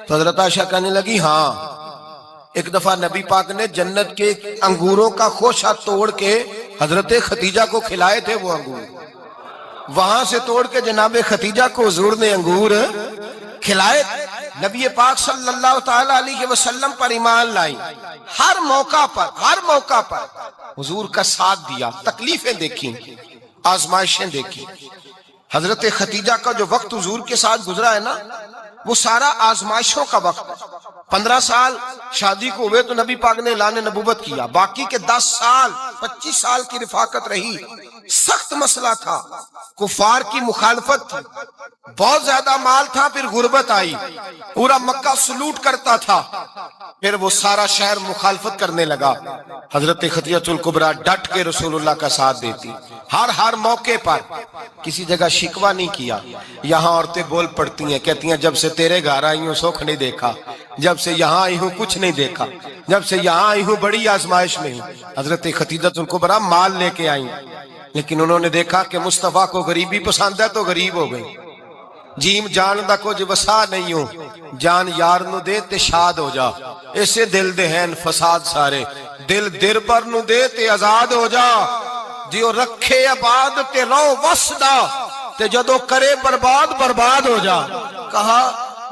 Speaker 1: تو حضرت عائشہ کہنے لگی ہاں، ایک دفعہ نبی پاک نے جنت کے انگوروں کا خوشہ توڑ کے حضرت خدیجہ کو کھلائے تھے، وہ انگور وہاں سے توڑ کے جناب خدیجہ کو حضور نے انگور کھلائے۔ نبی پاک صلی اللہ تعالی علیہ وسلم پر ایمان لائی، ہر موقع پر حضور کا ساتھ دیا، تکلیفیں دیکھی، آزمائشیں دیکھی۔ حضرت خدیجہ کا جو وقت حضور کے ساتھ گزرا ہے نا، وہ سارا آزمائشوں کا وقت۔ 15 سال شادی کو ہوئے تو نبی پاک نے اعلان نبوت کیا، باقی کے 10 سال 25 سال کی رفاقت رہی، سخت مسئلہ تھا، کفار کی مخالفت تھی، بہت زیادہ مال تھا، پھر غربت آئی، پورا مکہ سلوٹ کرتا تھا، پھر وہ سارا شہر مخالفت کرنے لگا۔ حضرت خدیجہ الکبریٰ ڈٹ کے رسول اللہ کا ساتھ دیتی، ہر موقع پر کسی جگہ شکوہ نہیں کیا۔ یہاں عورتیں بول پڑتی ہیں، کہتی ہیں جب سے تیرے گھر آئی ہوں سکھ نہیں دیکھا، جب سے یہاں آئی ہوں کچھ نہیں دیکھا، جب سے یہاں آئی ہوں بڑی آزمائش میں ہوں۔ حضرت خدیجہ الکبریٰ مال لے کے آئیں، لیکن انہوں نے دیکھا کہ مصطفیٰ کو غریبی پسند ہے تو غریب ہو گئی۔ جیم جان دا کچھ وسا نہیں ہوں، جان یار نو دے تے شاد ہو جا، ایسے دل دے ہیں فساد سارے، دل در پر نو دے تے آزاد ہو جا، دیو رکھے آباد تے رو وسدا تے جدو کرے برباد ہو جا۔ کہا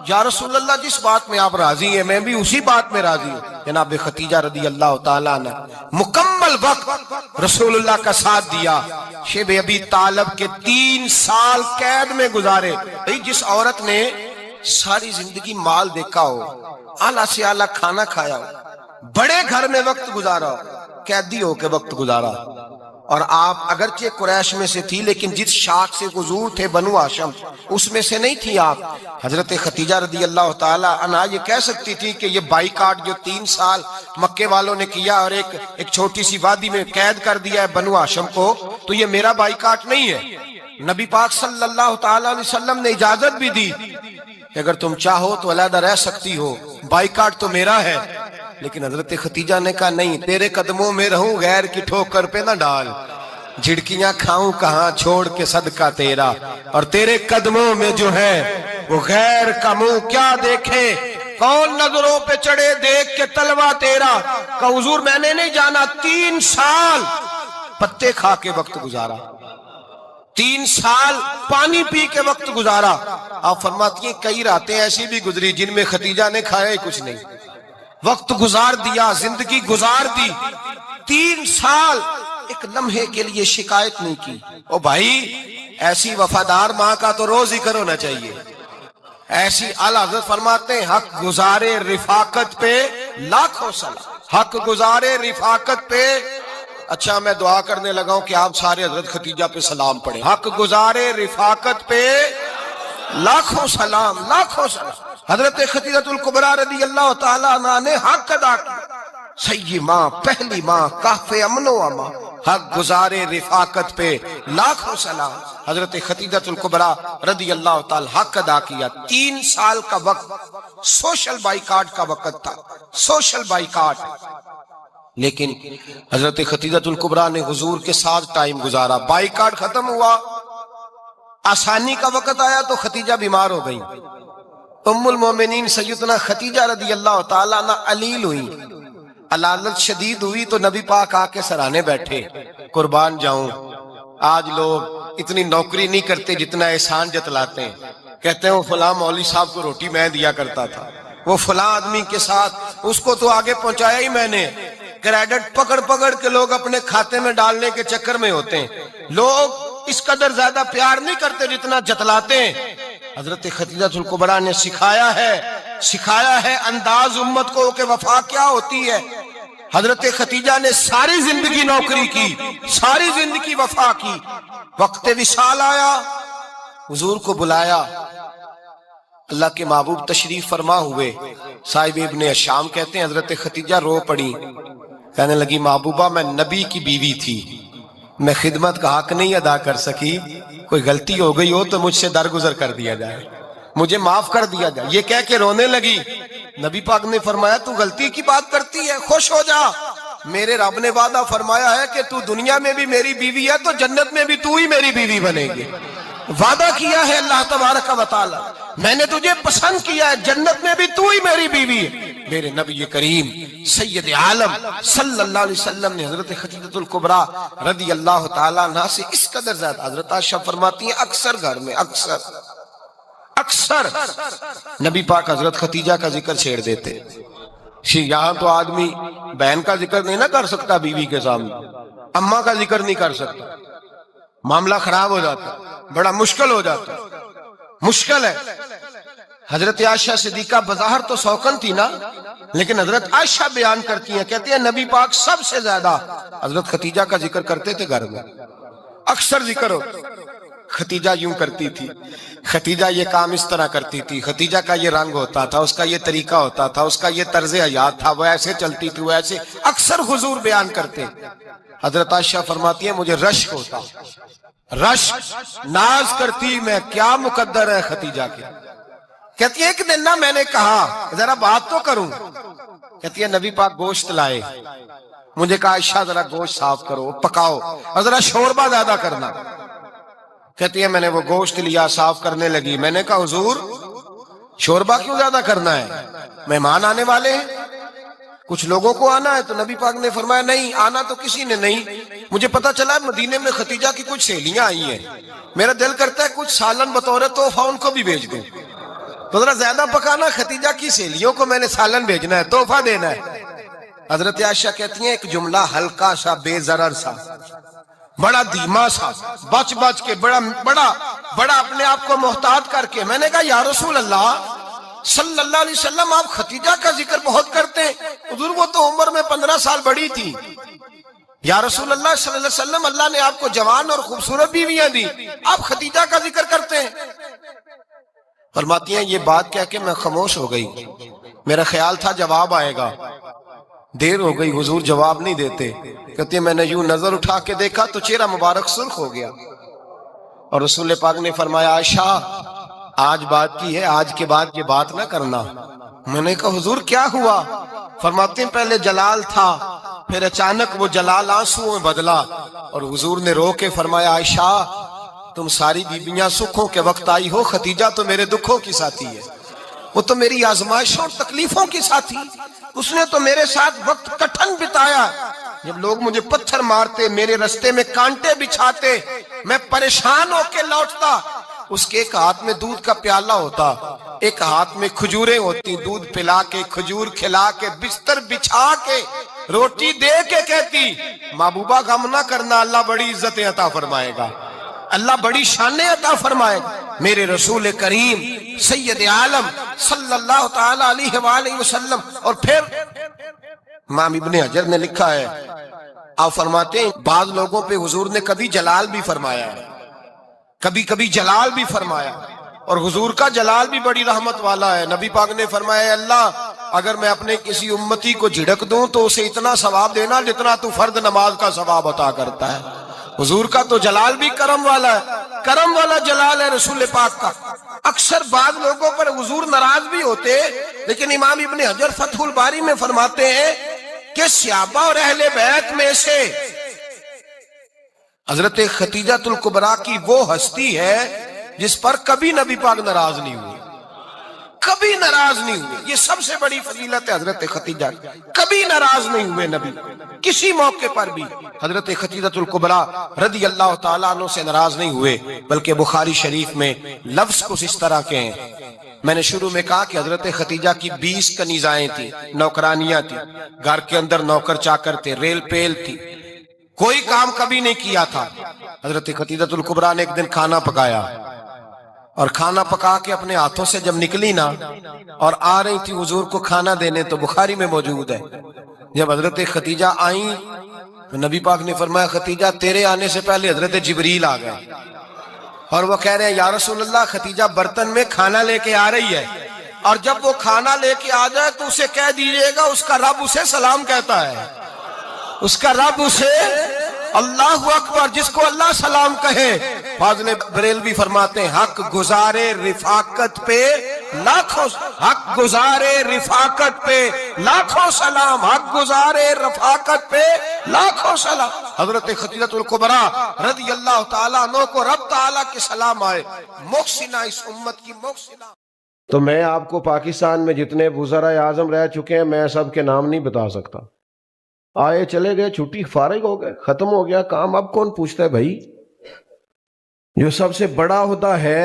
Speaker 1: یا رسول اللہ جس بات میں آپ راضی ہیں میں بھی اسی بات میں راضی ہوں۔ جناب خدیجہ رضی اللہ تعالیٰ نے مکمل وقت رسول اللہ کا ساتھ دیا۔ شیب ابی طالب کے 3 سال قید میں گزارے۔ جس عورت نے ساری زندگی مال دیکھا ہو، اعلیٰ سے اعلیٰ کھانا کھایا ہو، بڑے گھر میں وقت گزارا ہو، قیدی ہو کے وقت گزارا، اور آپ اگرچہ قریش میں سے تھی لیکن جس شاخ سے حضور تھے بنو ہاشم اس میں سے نہیں تھی آپ۔ حضرت خدیجہ رضی اللہ تعالی عنہا یہ کہہ سکتی تھی کہ یہ بائیکاٹ جو 3 سال مکے والوں نے کیا اور ایک چھوٹی سی وادی میں قید کر دیا ہے بنو ہاشم کو، تو یہ میرا بائیکاٹ نہیں ہے۔ نبی پاک صلی اللہ تعالی علیہ وسلم نے اجازت بھی دی کہ اگر تم چاہو تو علیحدہ رہ سکتی ہو، بائیکاٹ تو میرا ہے۔ لیکن حضرت خدیجہ نے کہا نہیں، تیرے قدموں میں رہوں، غیر کی ٹھوکر پہ نہ ڈال، جھڑکیاں کھاؤں کہاں چھوڑ کے صدقہ تیرا، اور تیرے قدموں میں جو ہے وہ غیر کا منہ کیا دیکھے، کون نظروں پہ چڑھے دیکھ کے تلوا تیرا۔ کہ حضور میں نے نہیں جانا، 3 سال پتے کھا کے وقت گزارا، 3 سال پانی پی کے وقت گزارا۔ آپ فرماتی ہیں کئی راتیں ایسی بھی گزری جن میں خدیجہ نے کھایا ہی کچھ نہیں، وقت گزار دیا، زندگی گزار دی۔ 3 سال ایک لمحے کے لیے شکایت نہیں کی۔ او بھائی، ایسی وفادار ماں کا تو روز ذکر ہونا چاہیے۔ ایسی اعلیٰ حضرت فرماتے ہیں حق گزارے رفاقت پہ لاکھوں سلام، حق گزارے رفاقت پہ۔ اچھا میں دعا کرنے لگا ہوں کہ آپ سارے حضرت خدیجہ پہ سلام پڑھیں۔ حق گزارے رفاقت پہ لاکھوں سلام، لاکھوں سلام۔ حضرت خدیجہ الکبریٰ رضی اللہ تعالیٰ عنہ نے حق ادا کیا، سیدی ماں، پہلی ماں، کہف امن و امان، حق گزارے رفاقت پہ لاکھوں سلام۔ حضرت خدیجہ الکبریٰ رضی اللہ تعالیٰ حق ادا کیا۔ 3 سال کا وقت سوشل بائیکاٹ کا وقت تھا، سوشل بائیکاٹ۔ لیکن حضرت خدیجہ الکبریٰ نے حضور کے ساتھ ٹائم گزارا، بائیکاٹ ختم ہوا، آسانی کا وقت آیا تو خدیجہ بیمار ہو گئی۔ ام المومنین سیدنا خدیجہ رضی اللہ تعالیٰ عنہ علیل ہوئی، علالت شدید ہوئی تو نبی پاک آ کے سرانے بیٹھے۔ قربان جاؤں، آج لوگ اتنی نوکری نہیں کرتے جتنا احسان جتلاتے ہیں۔ کہتے ہیں وہ فلاں مولوی صاحب کو روٹی میں دیا کرتا تھا، وہ فلاں آدمی کے ساتھ اس کو تو آگے پہنچایا ہی میں نے۔ کریڈٹ پکڑ پکڑ کے لوگ اپنے کھاتے میں ڈالنے کے چکر میں ہوتے ہیں۔ لوگ اس قدر زیادہ پیار نہیں کرتے جتنا جتلاتے ہیں۔ حضرت خدیجہ الکبریٰ نے سکھایا ہے انداز امت کو کہ وفا کیا ہوتی ہے۔ حضرت خدیجہ نے ساری زندگی نوکری کی، ساری زندگی وفا کی۔ وقت وصال آیا، حضور کو بلایا، اللہ کے محبوب تشریف فرما ہوئے۔ صاحب ابن الشام کہتے ہیں حضرت خدیجہ رو پڑی، کہنے لگی محبوبہ میں نبی کی بیوی تھی، میں خدمت کا حق نہیں ادا کر سکی، کوئی غلطی ہو گئی ہو تو مجھ سے درگزر کر دیا جائے، مجھے معاف کر دیا جائے۔ یہ کہہ کے رونے لگی۔ نبی پاک نے فرمایا تو غلطی کی بات کرتی ہے، خوش ہو جا، میرے رب نے وعدہ فرمایا ہے کہ تو دنیا میں بھی میری بیوی ہے تو جنت میں بھی تو ہی میری بیوی بنے گی۔ وعدہ کیا ہے اللہ تبارک و تعالی، میں نے تجھے پسند کیا ہے، جنت میں بھی تو ہی میری بیوی ہے۔ میرے نبی کریم سید عالم صلی اللہ علیہ وسلم نے حضرت خدیجہ الکبریٰ رضی اللہ تعالیٰ عنہ سے اس قدر زیادہ، حضرت عائشہ فرماتی ہیں اکثر گھر میں اکثر نبی پاک حضرت خدیجہ کا ذکر چھیڑ دیتے۔ یہاں تو آدمی بہن کا ذکر نہیں نہ کر سکتا بیوی کے سامنے، اماں کا ذکر نہیں کر سکتا، معاملہ خراب ہو جاتا، بڑا مشکل ہو جاتا، مشکل ہے۔ حضرت عائشہ صدیقہ بظاہر تو سوکن تھی نا، لیکن حضرت عائشہ بیان کرتی ہیں، کہتی ہیں نبی پاک سب سے زیادہ حضرت خدیجہ کا ذکر کرتے تھے گھر میں، اکثر ذکر ہو۔ خدیجہ یوں کرتی تھی، خدیجہ یہ کام اس طرح کرتی تھی، خدیجہ کا یہ رنگ ہوتا تھا، اس کا یہ طریقہ ہوتا تھا، اس کا یہ طرز حیات تھا، وہ ایسے چلتی تھی، وہ ایسے، اکثر حضور بیان کرتے۔ حضرت عائشہ فرماتی ہیں مجھے رشک ہوتا، رشک، ناز کرتی میں، کیا مقدر ہے خدیجہ کے۔ کہتی ہے ایک دن نا میں نے کہا ذرا بات تو کروں، کہتی ہے نبی پاک گوشت لائے، مجھے کہا عائشہ ذرا گوشت صاف کرو، پکاؤ اور ذرا شوربہ زیادہ کرنا۔ کہتی ہے میں نے وہ گوشت لیا، صاف کرنے لگی، میں نے کہا حضور شوربہ کیوں زیادہ کرنا ہے، مہمان آنے والے ہیں، کچھ لوگوں کو آنا ہے۔ تو نبی پاک نے فرمایا نہیں، آنا تو کسی نے نہیں، مجھے پتا چلا مدینے میں خدیجہ کی کچھ سہیلیاں آئی ہیں، میرا دل کرتا ہے کچھ سالن بطور تحفہ ان کو بھی بھیج دوں، تو ذرا زیادہ پکانا، خدیجہ کی سہیلیوں کو میں نے سالن بھیجنا ہے، تحفہ دینا ہے۔ حضرت عائشہ کہتی ہیں ایک جملہ ہلکا سا، بے ضرر سا، بڑا دھیما سا، بچ کے بڑا اپنے آپ کو محتاط کر کے، میں نے کہا یا رسول اللہ صلی اللہ علیہ وسلم آپ خدیجہ کا ذکر بہت کرتے ہیں، حضور وہ تو عمر میں 15 سال بڑی تھی، یا رسول اللہ صلی اللہ علیہ وسلم، اللہ نے آپ کو جوان اور خوبصورت بیویاں دی، آپ خدیجہ کا ذکر کرتے ہیں۔ فرماتی ہیں یہ بات کہہ کے میں خاموش ہو گئی، میرا خیال تھا جواب آئے گا، دیر ہو گئی، حضور جواب نہیں دیتے۔ کہتے ہیں میں نے یوں نظر اٹھا کے دیکھا تو چہرہ مبارک سرخ ہو گیا، اور رسول پاک نے فرمایا عائشہ آج بات کی ہے، آج کے بعد یہ بات نہ کرنا۔ میں نے کہا حضور کیا ہوا؟ فرماتے ہیں پہلے جلال تھا، پھر اچانک وہ جلال آنسوؤں میں بدلا، اور حضور نے رو کے فرمایا عائشہ تم ساری بیویاں سکھوں کے وقت آئی ہو، خدیجہ تو میرے دکھوں کی ساتھی ہے، وہ تو میری آزمائشوں اور تکلیفوں کی ساتھی، اس نے تو میرے ساتھ وقت کٹھن بتایا، جب لوگ مجھے پتھر مارتے، میرے رستے میں کانٹے بچھاتے، میں پریشان ہو کے لوٹتا، اس کے ایک ہاتھ میں دودھ کا پیالہ ہوتا، ایک ہاتھ میں کھجوریں ہوتی، دودھ پلا کے کھجور کھلا کے بستر بچھا کے روٹی دے کے کہتی محبوبہ غم نہ کرنا، اللہ بڑی عزتیں عطا فرمائے گا، اللہ بڑی شانیں عطا فرمائے گا۔ میرے رسول کریم سید عالم صلی اللہ تعالی علیہ وآلہ وسلم۔ اور پھر امام ابن حجر نے لکھا ہے، آپ فرماتے ہیں بعض لوگوں پہ حضور نے کبھی جلال بھی فرمایا ہے، کبھی کبھی جلال بھی فرمایا، اور حضور کا جلال بھی بڑی رحمت والا ہے۔ نبی پاک نے فرمایا اے اللہ اگر میں اپنے کسی امتی کو جھڑک دوں تو اسے اتنا ثواب دینا جتنا تو فرد نماز کا ثواب عطا کرتا ہے۔ حضور کا تو جلال بھی کرم والا ہے، کرم والا جلال ہے رسول پاک کا۔ اکثر بعض لوگوں پر حضور ناراض بھی ہوتے، لیکن امام ابن حجر فتح الباری میں فرماتے ہیں کہ صحابہ اور اہل بیت میں سے حضرت خدیجہ الکبریٰ کی وہ ہستی ہے جس پر کبھی نبی پاک ناراض نہیں ہوئے، کبھی ناراض نہیں ہوئے۔ یہ سب سے بڑی فضیلت ہے حضرت خدیجہ، کبھی ناراض نہیں ہوئے نبی، کسی موقع پر بھی حضرت خدیجہ الکبریٰ رضی اللہ تعالیٰ عنہ سے ناراض نہیں ہوئے۔ بلکہ بخاری شریف میں لفظ کچھ اس طرح کے ہیں، میں نے شروع میں کہا کہ حضرت خدیجہ کی 20 کنیزائیں تھیں، نوکرانیاں تھیں، گھر کے اندر نوکر چاکر تھے، ریل پیل تھی، کوئی کام کبھی نہیں کیا تھا۔ حضرت خدیجہ الکبریٰ نے ایک دن کھانا پکایا، اور کھانا پکا کے اپنے ہاتھوں سے جب نکلی نا اور آ رہی تھی حضور کو کھانا دینے، تو بخاری میں موجود ہے جب حضرت خدیجہ آئیں تو نبی پاک نے فرمایا خدیجہ تیرے آنے سے پہلے حضرت جبریل آ گئے، اور وہ کہہ رہے ہیں یا رسول اللہ خدیجہ برتن میں کھانا لے کے آ رہی ہے، اور جب وہ کھانا لے کے آ جائے تو اسے کہہ دیجئے گا اس کا رب اسے سلام کہتا ہے، اس کا رب اسے اللہ اکبر، جس کو اللہ سلام کہے۔ فاضل بریلوی فرماتے ہیں حق گزارے رفاقت پہ لاکھوں، حق گزارے رفاقت پہ لاکھوں سلام، حق گزارے رفاقت پہ لاکھوں سلام۔ حضرت خدیجہ الکبریٰ رضی اللہ تعالیٰ عنہ کو رب تعالیٰ کے سلام آئے، محسنہ اس امت کی محسنہ۔ تو میں آپ کو پاکستان میں جتنے وزراء اعظم رہ چکے ہیں میں سب کے نام نہیں بتا سکتا، آئے چلے گئے، چھٹی، فارغ ہو گئے، ختم ہو گیا کام، اب کون پوچھتا ہے بھائی؟ جو سب سے بڑا عہدہ ہے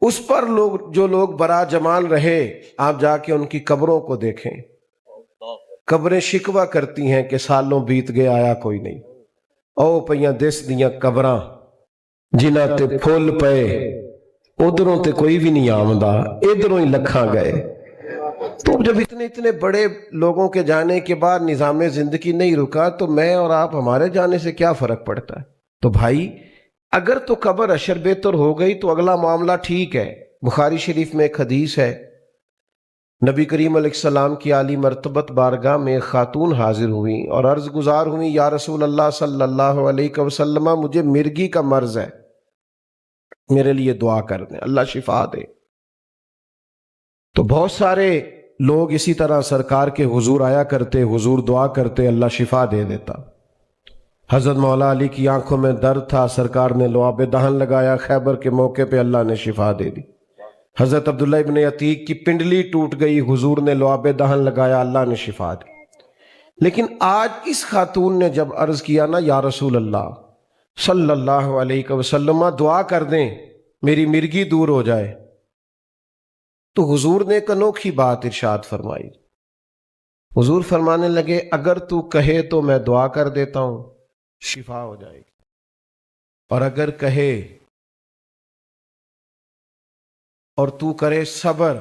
Speaker 1: اس پر جو لوگ برا جمال رہے، آپ جا کے ان کی قبروں کو دیکھیں، قبریں شکوہ کرتی ہیں کہ سالوں بیت گئے آیا کوئی نہیں، او پئیاں دس دیاں قبراں جنہ تے پھول پئے ادھروں تے کوئی بھی نہیں آمدہ، ادھروں ہی لکھاں گئے۔ تو جب اتنے بڑے لوگوں کے جانے کے بعد نظام زندگی نہیں رکا تو میں اور آپ ہمارے جانے سے کیا فرق پڑتا ہے؟ تو بھائی اگر تو قبر اشر بہتر ہو گئی تو اگلا معاملہ ٹھیک ہے۔ بخاری شریف میں ایک حدیث ہے، نبی کریم علیہ السلام کی عالی مرتبت بارگاہ میں ایک خاتون حاضر ہوئی اور عرض گزار ہوئی یا رسول اللہ صلی اللہ علیہ وسلم مجھے مرگی کا مرض ہے، میرے لیے دعا کر دیں اللہ شفا دے۔ تو بہت سارے لوگ اسی طرح سرکار کے حضور آیا کرتے، حضور دعا کرتے، اللہ شفا دے دیتا۔ حضرت مولا علی کی آنکھوں میں درد تھا، سرکار نے لعاب دہن لگایا، خیبر کے موقع پہ اللہ نے شفا دے دی۔ حضرت عبداللہ ابن عتیق کی پنڈلی ٹوٹ گئی، حضور نے لعاب دہن لگایا، اللہ نے شفا دی۔ لیکن آج اس خاتون نے جب عرض کیا نا یا رسول اللہ صلی اللہ علیہ وسلم دعا کر دیں میری مرگی دور ہو جائے، تو حضور نے ایک انوکھی بات ارشاد فرمائی۔ حضور فرمانے لگے اگر تو کہے تو میں دعا کر دیتا ہوں شفا ہو جائے گی، اور اگر کہے اور تو کرے صبر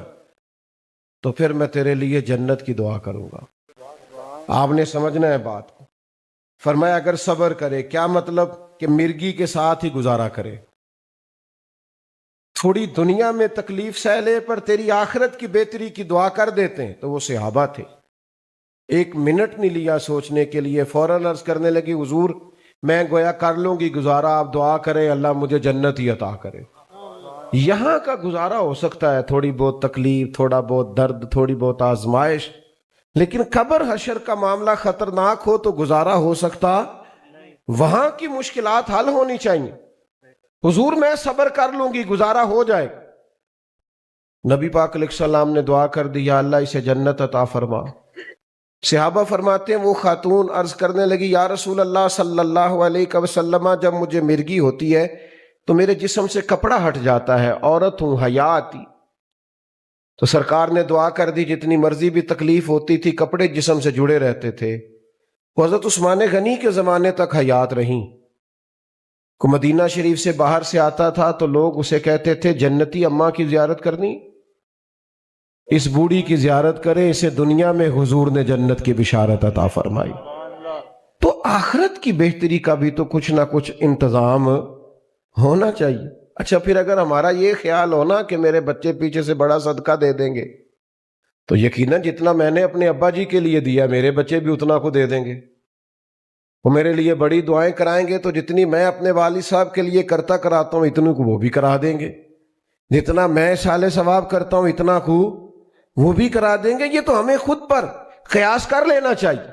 Speaker 1: تو پھر میں تیرے لیے جنت کی دعا کروں گا۔ آپ نے سمجھنا ہے بات کو۔ فرمایا اگر صبر کرے، کیا مطلب کہ مرگی کے ساتھ ہی گزارا کرے، تھوڑی دنیا میں تکلیف سہ لے پر تیری آخرت کی بہتری کی دعا کر دیتے ہیں۔ تو وہ صحابہ تھے، ایک منٹ نہیں لیا سوچنے کے لیے، فوراً عرض کرنے لگی حضور میں گویا کر لوں گی گزارا، آپ دعا کریں اللہ مجھے جنت ہی عطا کرے۔ یہاں کا گزارا ہو سکتا ہے، تھوڑی بہت تکلیف، تھوڑا بہت درد، تھوڑی بہت آزمائش، لیکن قبر حشر کا معاملہ خطرناک ہو تو گزارا ہو سکتا، وہاں کی مشکلات حل ہونی چاہیے۔ حضور میں صبر کر لوں گی گزارا ہو جائے۔ نبی پاک علیہ السلام نے دعا کر دی یا اللہ اسے جنت عطا فرما۔ صحابہ فرماتے ہیں وہ خاتون عرض کرنے لگی یا رسول اللہ صلی اللہ علیہ وسلم جب مجھے مرگی ہوتی ہے تو میرے جسم سے کپڑا ہٹ جاتا ہے، عورت ہوں، حیا آتی۔ تو سرکار نے دعا کر دی جتنی مرضی بھی تکلیف ہوتی تھی کپڑے جسم سے جڑے رہتے تھے۔ وہ حضرت عثمان غنی کے زمانے تک حیات رہیں۔ کو مدینہ شریف سے باہر سے آتا تھا تو لوگ اسے کہتے تھے جنتی اماں کی زیارت کرنی، اس بوڑھی کی زیارت کرے، اسے دنیا میں حضور نے جنت کی بشارت عطا فرمائی۔ تو آخرت کی بہتری کا بھی تو کچھ نہ کچھ انتظام ہونا چاہیے۔ اچھا پھر اگر ہمارا یہ خیال ہونا کہ میرے بچے پیچھے سے بڑا صدقہ دے دیں گے تو یقیناً جتنا میں نے اپنے ابا جی کے لیے دیا میرے بچے بھی اتنا کو دے دیں گے۔ وہ میرے لیے بڑی دعائیں کرائیں گے تو جتنی میں اپنے والد صاحب کے لیے کرتا کراتا ہوں اتنی کو وہ بھی کرا دیں گے، جتنا میں سال ثواب کرتا ہوں اتنا کو وہ بھی کرا دیں گے۔ یہ تو ہمیں خود پر قیاس کر لینا چاہیے،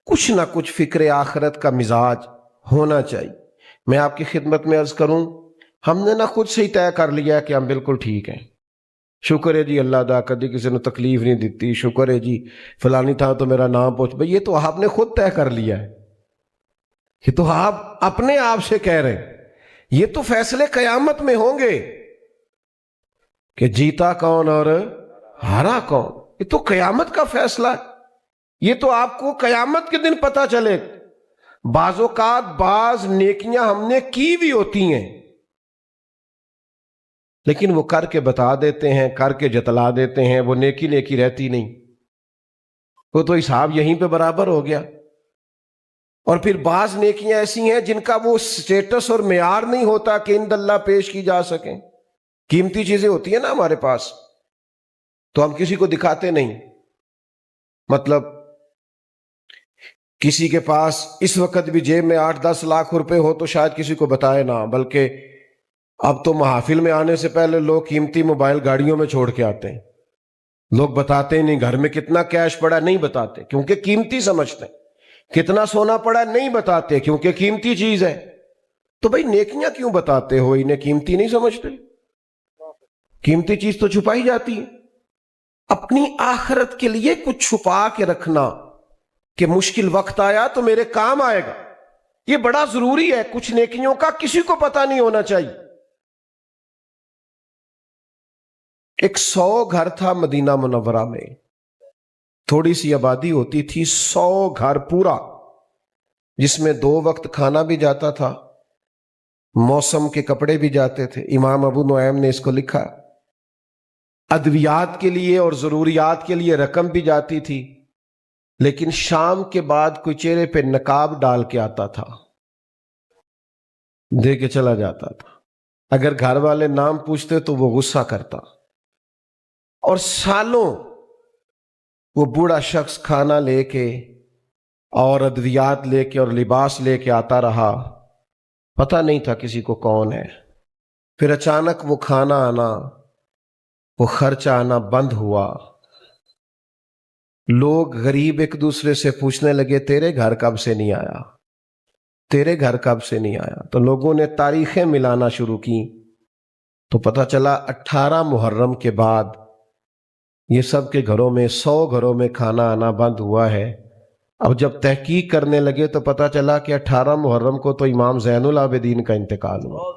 Speaker 1: کچھ نہ کچھ فکر آخرت کا مزاج ہونا چاہیے۔ میں آپ کی خدمت میں عرض کروں ہم نے نہ خود سے ہی طے کر لیا کہ ہم بالکل ٹھیک ہیں، شکر ہے جی اللہ دا کدی کسی نے تکلیف نہیں دیتی، شکر ہے جی فلانی تھا تو میرا نام پہنچ بھئی، یہ تو آپ نے خود طے کر لیا ہے، یہ تو آپ اپنے آپ سے کہہ رہے ہیں۔ یہ تو فیصلے قیامت میں ہوں گے کہ جیتا کون اور ہارا کون، یہ تو قیامت کا فیصلہ ہے، یہ تو آپ کو قیامت کے دن پتہ چلے۔ بعض اوقات بعض نیکیاں ہم نے کی بھی ہوتی ہیں لیکن وہ کر کے بتا دیتے ہیں، کر کے جتلا دیتے ہیں، وہ نیکی نیکی رہتی نہیں، وہ تو حساب یہیں پہ برابر ہو گیا۔ اور پھر بعض نیکیاں ایسی ہیں جن کا وہ سٹیٹس اور معیار نہیں ہوتا کہ عند اللہ پیش کی جا سکیں، قیمتی چیزیں ہوتی ہیں نا ہمارے پاس تو ہم کسی کو دکھاتے نہیں۔ مطلب کسی کے پاس اس وقت بھی جیب میں 8-10 لاکھ روپے ہو تو شاید کسی کو بتائے نہ، بلکہ اب تو محافل میں آنے سے پہلے لوگ قیمتی موبائل گاڑیوں میں چھوڑ کے آتے ہیں، لوگ بتاتے نہیں گھر میں کتنا کیش پڑا، نہیں بتاتے کیونکہ قیمتی سمجھتے ہیں، کتنا سونا پڑا نہیں بتاتے کیونکہ قیمتی چیز ہے۔ تو بھئی نیکیاں کیوں بتاتے ہو، انہیں قیمتی نہیں سمجھتے؟ قیمتی چیز تو چھپائی جاتی ہے۔ اپنی آخرت کے لیے کچھ چھپا کے رکھنا کہ مشکل وقت آیا تو میرے کام آئے گا، یہ بڑا ضروری ہے۔ کچھ نیکیوں کا کسی کو پتہ نہیں ہونا چاہیے۔ ایک 100 گھر تھا مدینہ منورہ میں، تھوڑی سی آبادی ہوتی تھی، 100 گھر پورا، جس میں 2 وقت کھانا بھی جاتا تھا، موسم کے کپڑے بھی جاتے تھے۔ امام ابو نعیم نے اس کو لکھا، ادویات کے لیے اور ضروریات کے لیے رقم بھی جاتی تھی، لیکن شام کے بعد کوئی چہرے پہ نقاب ڈال کے آتا تھا، دے کے چلا جاتا تھا۔ اگر گھر والے نام پوچھتے تو وہ غصہ کرتا، اور سالوں وہ بوڑھا شخص کھانا لے کے اور ادویات لے کے اور لباس لے کے آتا رہا، پتہ نہیں تھا کسی کو کون ہے۔ پھر اچانک وہ کھانا آنا، وہ خرچہ آنا بند ہوا۔ لوگ غریب ایک دوسرے سے پوچھنے لگے تیرے گھر کب سے نہیں آیا، تیرے گھر کب سے نہیں آیا؟ تو لوگوں نے تاریخیں ملانا شروع کی تو پتہ چلا 18 محرم کے بعد یہ سب کے گھروں میں 100 گھروں میں کھانا آنا بند ہوا ہے۔ اب جب تحقیق کرنے لگے تو پتہ چلا کہ 18 محرم کو تو امام زین العابدین کا انتقال ہوا۔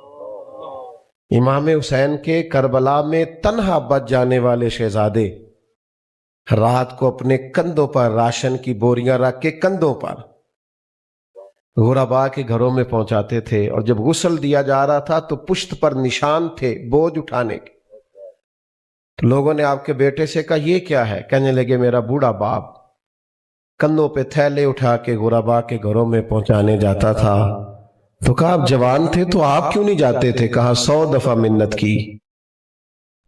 Speaker 1: امام حسین کے کربلا میں تنہا بچ جانے والے شہزادے رات کو اپنے کندھوں پر راشن کی بوریاں رکھ کے کندھوں پر غربا کے گھروں میں پہنچاتے تھے، اور جب غسل دیا جا رہا تھا تو پشت پر نشان تھے بوجھ اٹھانے کے۔ تو لوگوں نے آپ کے بیٹے سے کہا یہ کیا ہے؟ کہنے لگے میرا بوڑھا باپ کندھوں پہ تھیلے اٹھا کے غربا کے گھروں میں پہنچانے جاتا تھا۔ تو کہا آپ جوان تھے تو آپ کیوں نہیں جاتے تھے؟ کہا 100 دفعہ منت کی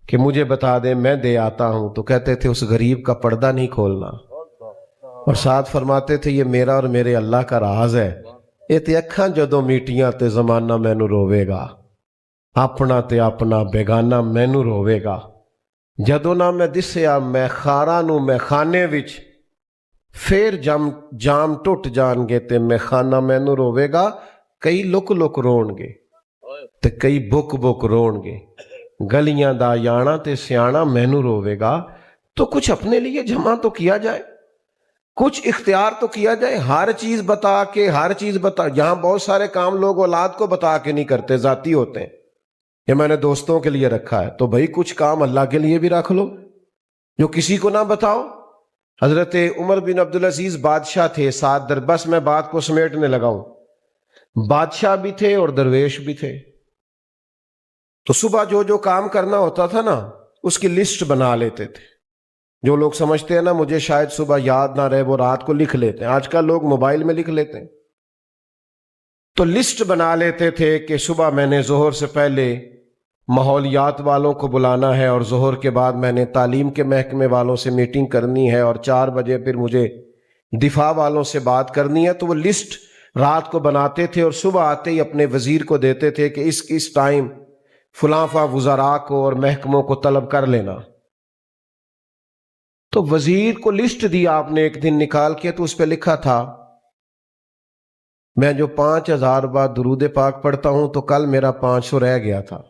Speaker 1: کہ مجھے بتا دیں میں دے آتا ہوں، تو کہتے تھے اس غریب کا پردہ نہیں کھولنا، اور ساتھ فرماتے تھے یہ میرا اور میرے اللہ کا راز ہے، یہ تے اکھاں جدوں میٹیاں تے زمانہ مینوں روے گا، اپنا تے اپنا بیگانہ مینوں روے گا، جدوں نہ میں دسیا میں خاراں نوں میں خانے وچ، پھر جام ٹوٹ جان گے تے میں خانہ مینوں روے گا، کئی لک لک رون گے تے کئی بک بک رون گے، گلیاں دا یانا تے سیانا مینوں روے گا۔ تو کچھ اپنے لیے جمع تو کیا جائے، کچھ اختیار تو کیا جائے، ہر چیز بتا یہاں بہت سارے کام لوگ اولاد کو بتا کے نہیں کرتے، ذاتی ہوتے ہیں، یہ میں نے دوستوں کے لیے رکھا ہے، تو بھائی کچھ کام اللہ کے لیے بھی رکھ لو جو کسی کو نہ بتاؤ۔ حضرت عمر بن عبدالعزیز بادشاہ تھے، 7 بس میں بات کو سمیٹنے لگا ہوں، بادشاہ بھی تھے اور درویش بھی تھے۔ تو صبح جو کام کرنا ہوتا تھا نا اس کی لسٹ بنا لیتے تھے۔ جو لوگ سمجھتے ہیں نا مجھے شاید صبح یاد نہ رہے وہ رات کو لکھ لیتے ہیں، آج کل لوگ موبائل میں لکھ لیتے ہیں، تو لسٹ بنا لیتے تھے کہ صبح میں نے ظہر سے پہلے ماحولیات والوں کو بلانا ہے، اور ظہر کے بعد میں نے تعلیم کے محکمے والوں سے میٹنگ کرنی ہے، اور 4 بجے پھر مجھے دفاع والوں سے بات کرنی ہے۔ تو وہ لسٹ رات کو بناتے تھے اور صبح آتے ہی اپنے وزیر کو دیتے تھے کہ اس ٹائم فلاں وزراء کو اور محکموں کو طلب کر لینا۔ تو وزیر کو لسٹ دی آپ نے ایک دن نکال کے، تو اس پہ لکھا تھا میں جو 5000 بار درود پاک پڑھتا ہوں تو کل میرا 500 رہ گیا تھا،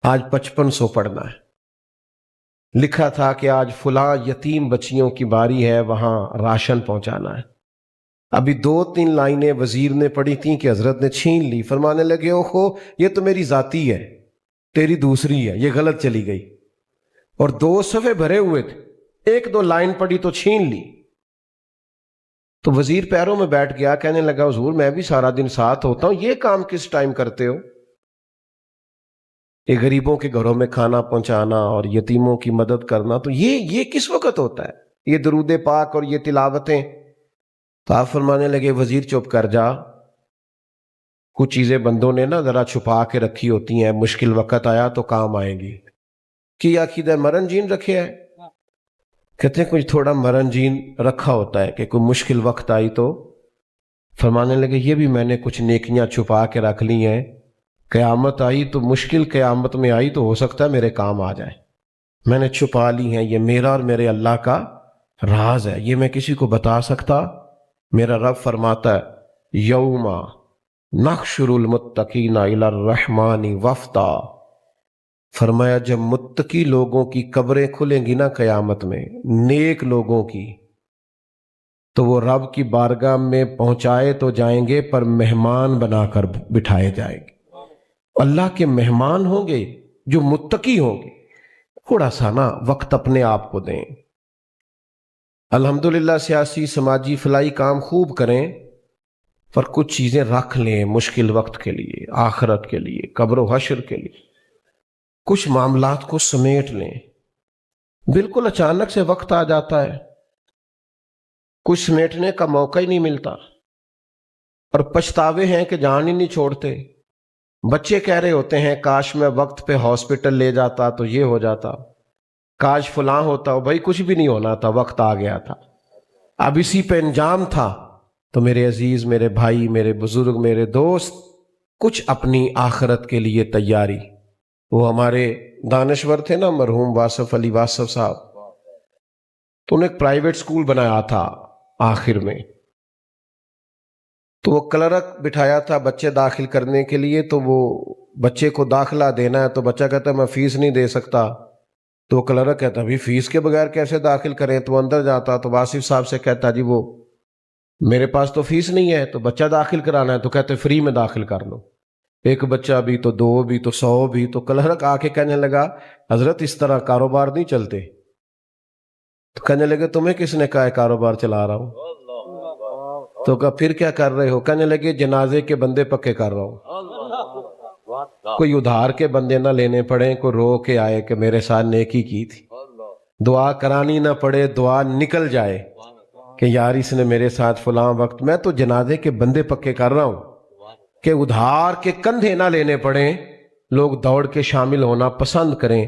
Speaker 1: آج 5500 پڑھنا ہے۔ لکھا تھا کہ آج فلاں یتیم بچیوں کی باری ہے، وہاں راشن پہنچانا ہے۔ ابھی 2-3 لائنیں وزیر نے پڑھی تھیں کہ حضرت نے چھین لی، فرمانے لگے اوہو یہ تو میری ذاتی ہے، تیری دوسری ہے، یہ غلط چلی گئی، اور 2 صفحے بھرے ہوئے تھے، 1-2 لائن پڑھی تو چھین لی۔ تو وزیر پیروں میں بیٹھ گیا، کہنے لگا حضور میں بھی سارا دن ساتھ ہوتا ہوں، یہ کام کس ٹائم کرتے ہو؟ یہ غریبوں کے گھروں میں کھانا پہنچانا اور یتیموں کی مدد کرنا، تو یہ کس وقت ہوتا ہے؟ یہ درود پاک اور یہ تلاوتیں؟ تو آپ فرمانے لگے وزیر چپ کر جا، کچھ چیزیں بندوں نے نا ذرا چھپا کے رکھی ہوتی ہیں، مشکل وقت آیا تو کام آئیں گی۔ کی عقیدہ مرن جین رکھے ہے؟ کہتے ہیں کچھ تھوڑا مرن جین رکھا ہوتا ہے کہ کوئی مشکل وقت آئی تو۔ فرمانے لگے یہ بھی میں نے کچھ نیکیاں چھپا کے رکھ لی ہیں، قیامت آئی تو مشکل قیامت میں آئی تو ہو سکتا ہے میرے کام آ جائے، میں نے چھپا لی ہیں، یہ میرا اور میرے اللہ کا راز ہے، یہ میں کسی کو بتا سکتا۔ میرا رب فرماتا ہے یوم نحشر المتقین الی الرحمن وفدا، فرمایا جب متقی لوگوں کی قبریں کھلیں گی نا قیامت میں، نیک لوگوں کی، تو وہ رب کی بارگاہ میں پہنچائے تو جائیں گے پر مہمان بنا کر بٹھائے جائیں گے۔ اللہ کے مہمان ہوں گے جو متقی ہوں گے۔ تھوڑا سا نا وقت اپنے آپ کو دیں۔ الحمدللہ سیاسی سماجی فلاحی کام خوب کریں، پر کچھ چیزیں رکھ لیں مشکل وقت کے لیے، آخرت کے لیے، قبر و حشر کے لیے۔ کچھ معاملات کو سمیٹ لیں، بالکل اچانک سے وقت آ جاتا ہے، کچھ سمیٹنے کا موقع ہی نہیں ملتا، اور پچھتاوے ہیں کہ جان ہی نہیں چھوڑتے۔ بچے کہہ رہے ہوتے ہیں کاش میں وقت پہ ہاسپٹل لے جاتا تو یہ ہو جاتا، کاش فلاں ہوتا، بھائی کچھ بھی نہیں ہونا تھا، وقت آ گیا تھا، اب اسی پہ انجام تھا۔ تو میرے عزیز، میرے بھائی، میرے بزرگ، میرے دوست، کچھ اپنی آخرت کے لیے تیاری۔ وہ ہمارے دانشور تھے نا مرحوم واصف علی واصف صاحب، تو انہوں نے ایک پرائیویٹ سکول بنایا تھا آخر میں، تو وہ کلرک بٹھایا تھا بچے داخل کرنے کے لیے، تو وہ بچے کو داخلہ دینا ہے تو بچہ کہتا ہے میں فیس نہیں دے سکتا، تو وہ کلرک کہتا ابھی فیس کے بغیر کیسے داخل کریں؟ تو اندر جاتا تو واصف صاحب سے کہتا جی وہ میرے پاس تو فیس نہیں ہے، تو بچہ داخل کرانا ہے، تو کہتے فری میں داخل کر لو، ایک بچہ بھی تو 2 بھی تو 100 بھی۔ تو کلرک آ کے کہنے لگا حضرت اس طرح کاروبار نہیں چلتے۔ تو کہنے لگے تمہیں کس نے کہا ہے کاروبار چلا رہا ہوں؟ تو کہا پھر کیا کر رہے ہو؟ کہنے لگے جنازے کے بندے پکے کر رہا ہوں، کوئی ادھار کے بندے نہ لینے پڑے، کوئی رو کے آئے کہ میرے ساتھ نیکی کی تھی، دعا کرانی نہ پڑے، دعا نکل جائے کہ یار اس نے میرے ساتھ فلاں وقت، میں تو جنازے کے بندے پکے کر رہا ہوں کہ ادھار کے کندھے نہ لینے پڑیں، لوگ دوڑ کے شامل ہونا پسند کریں.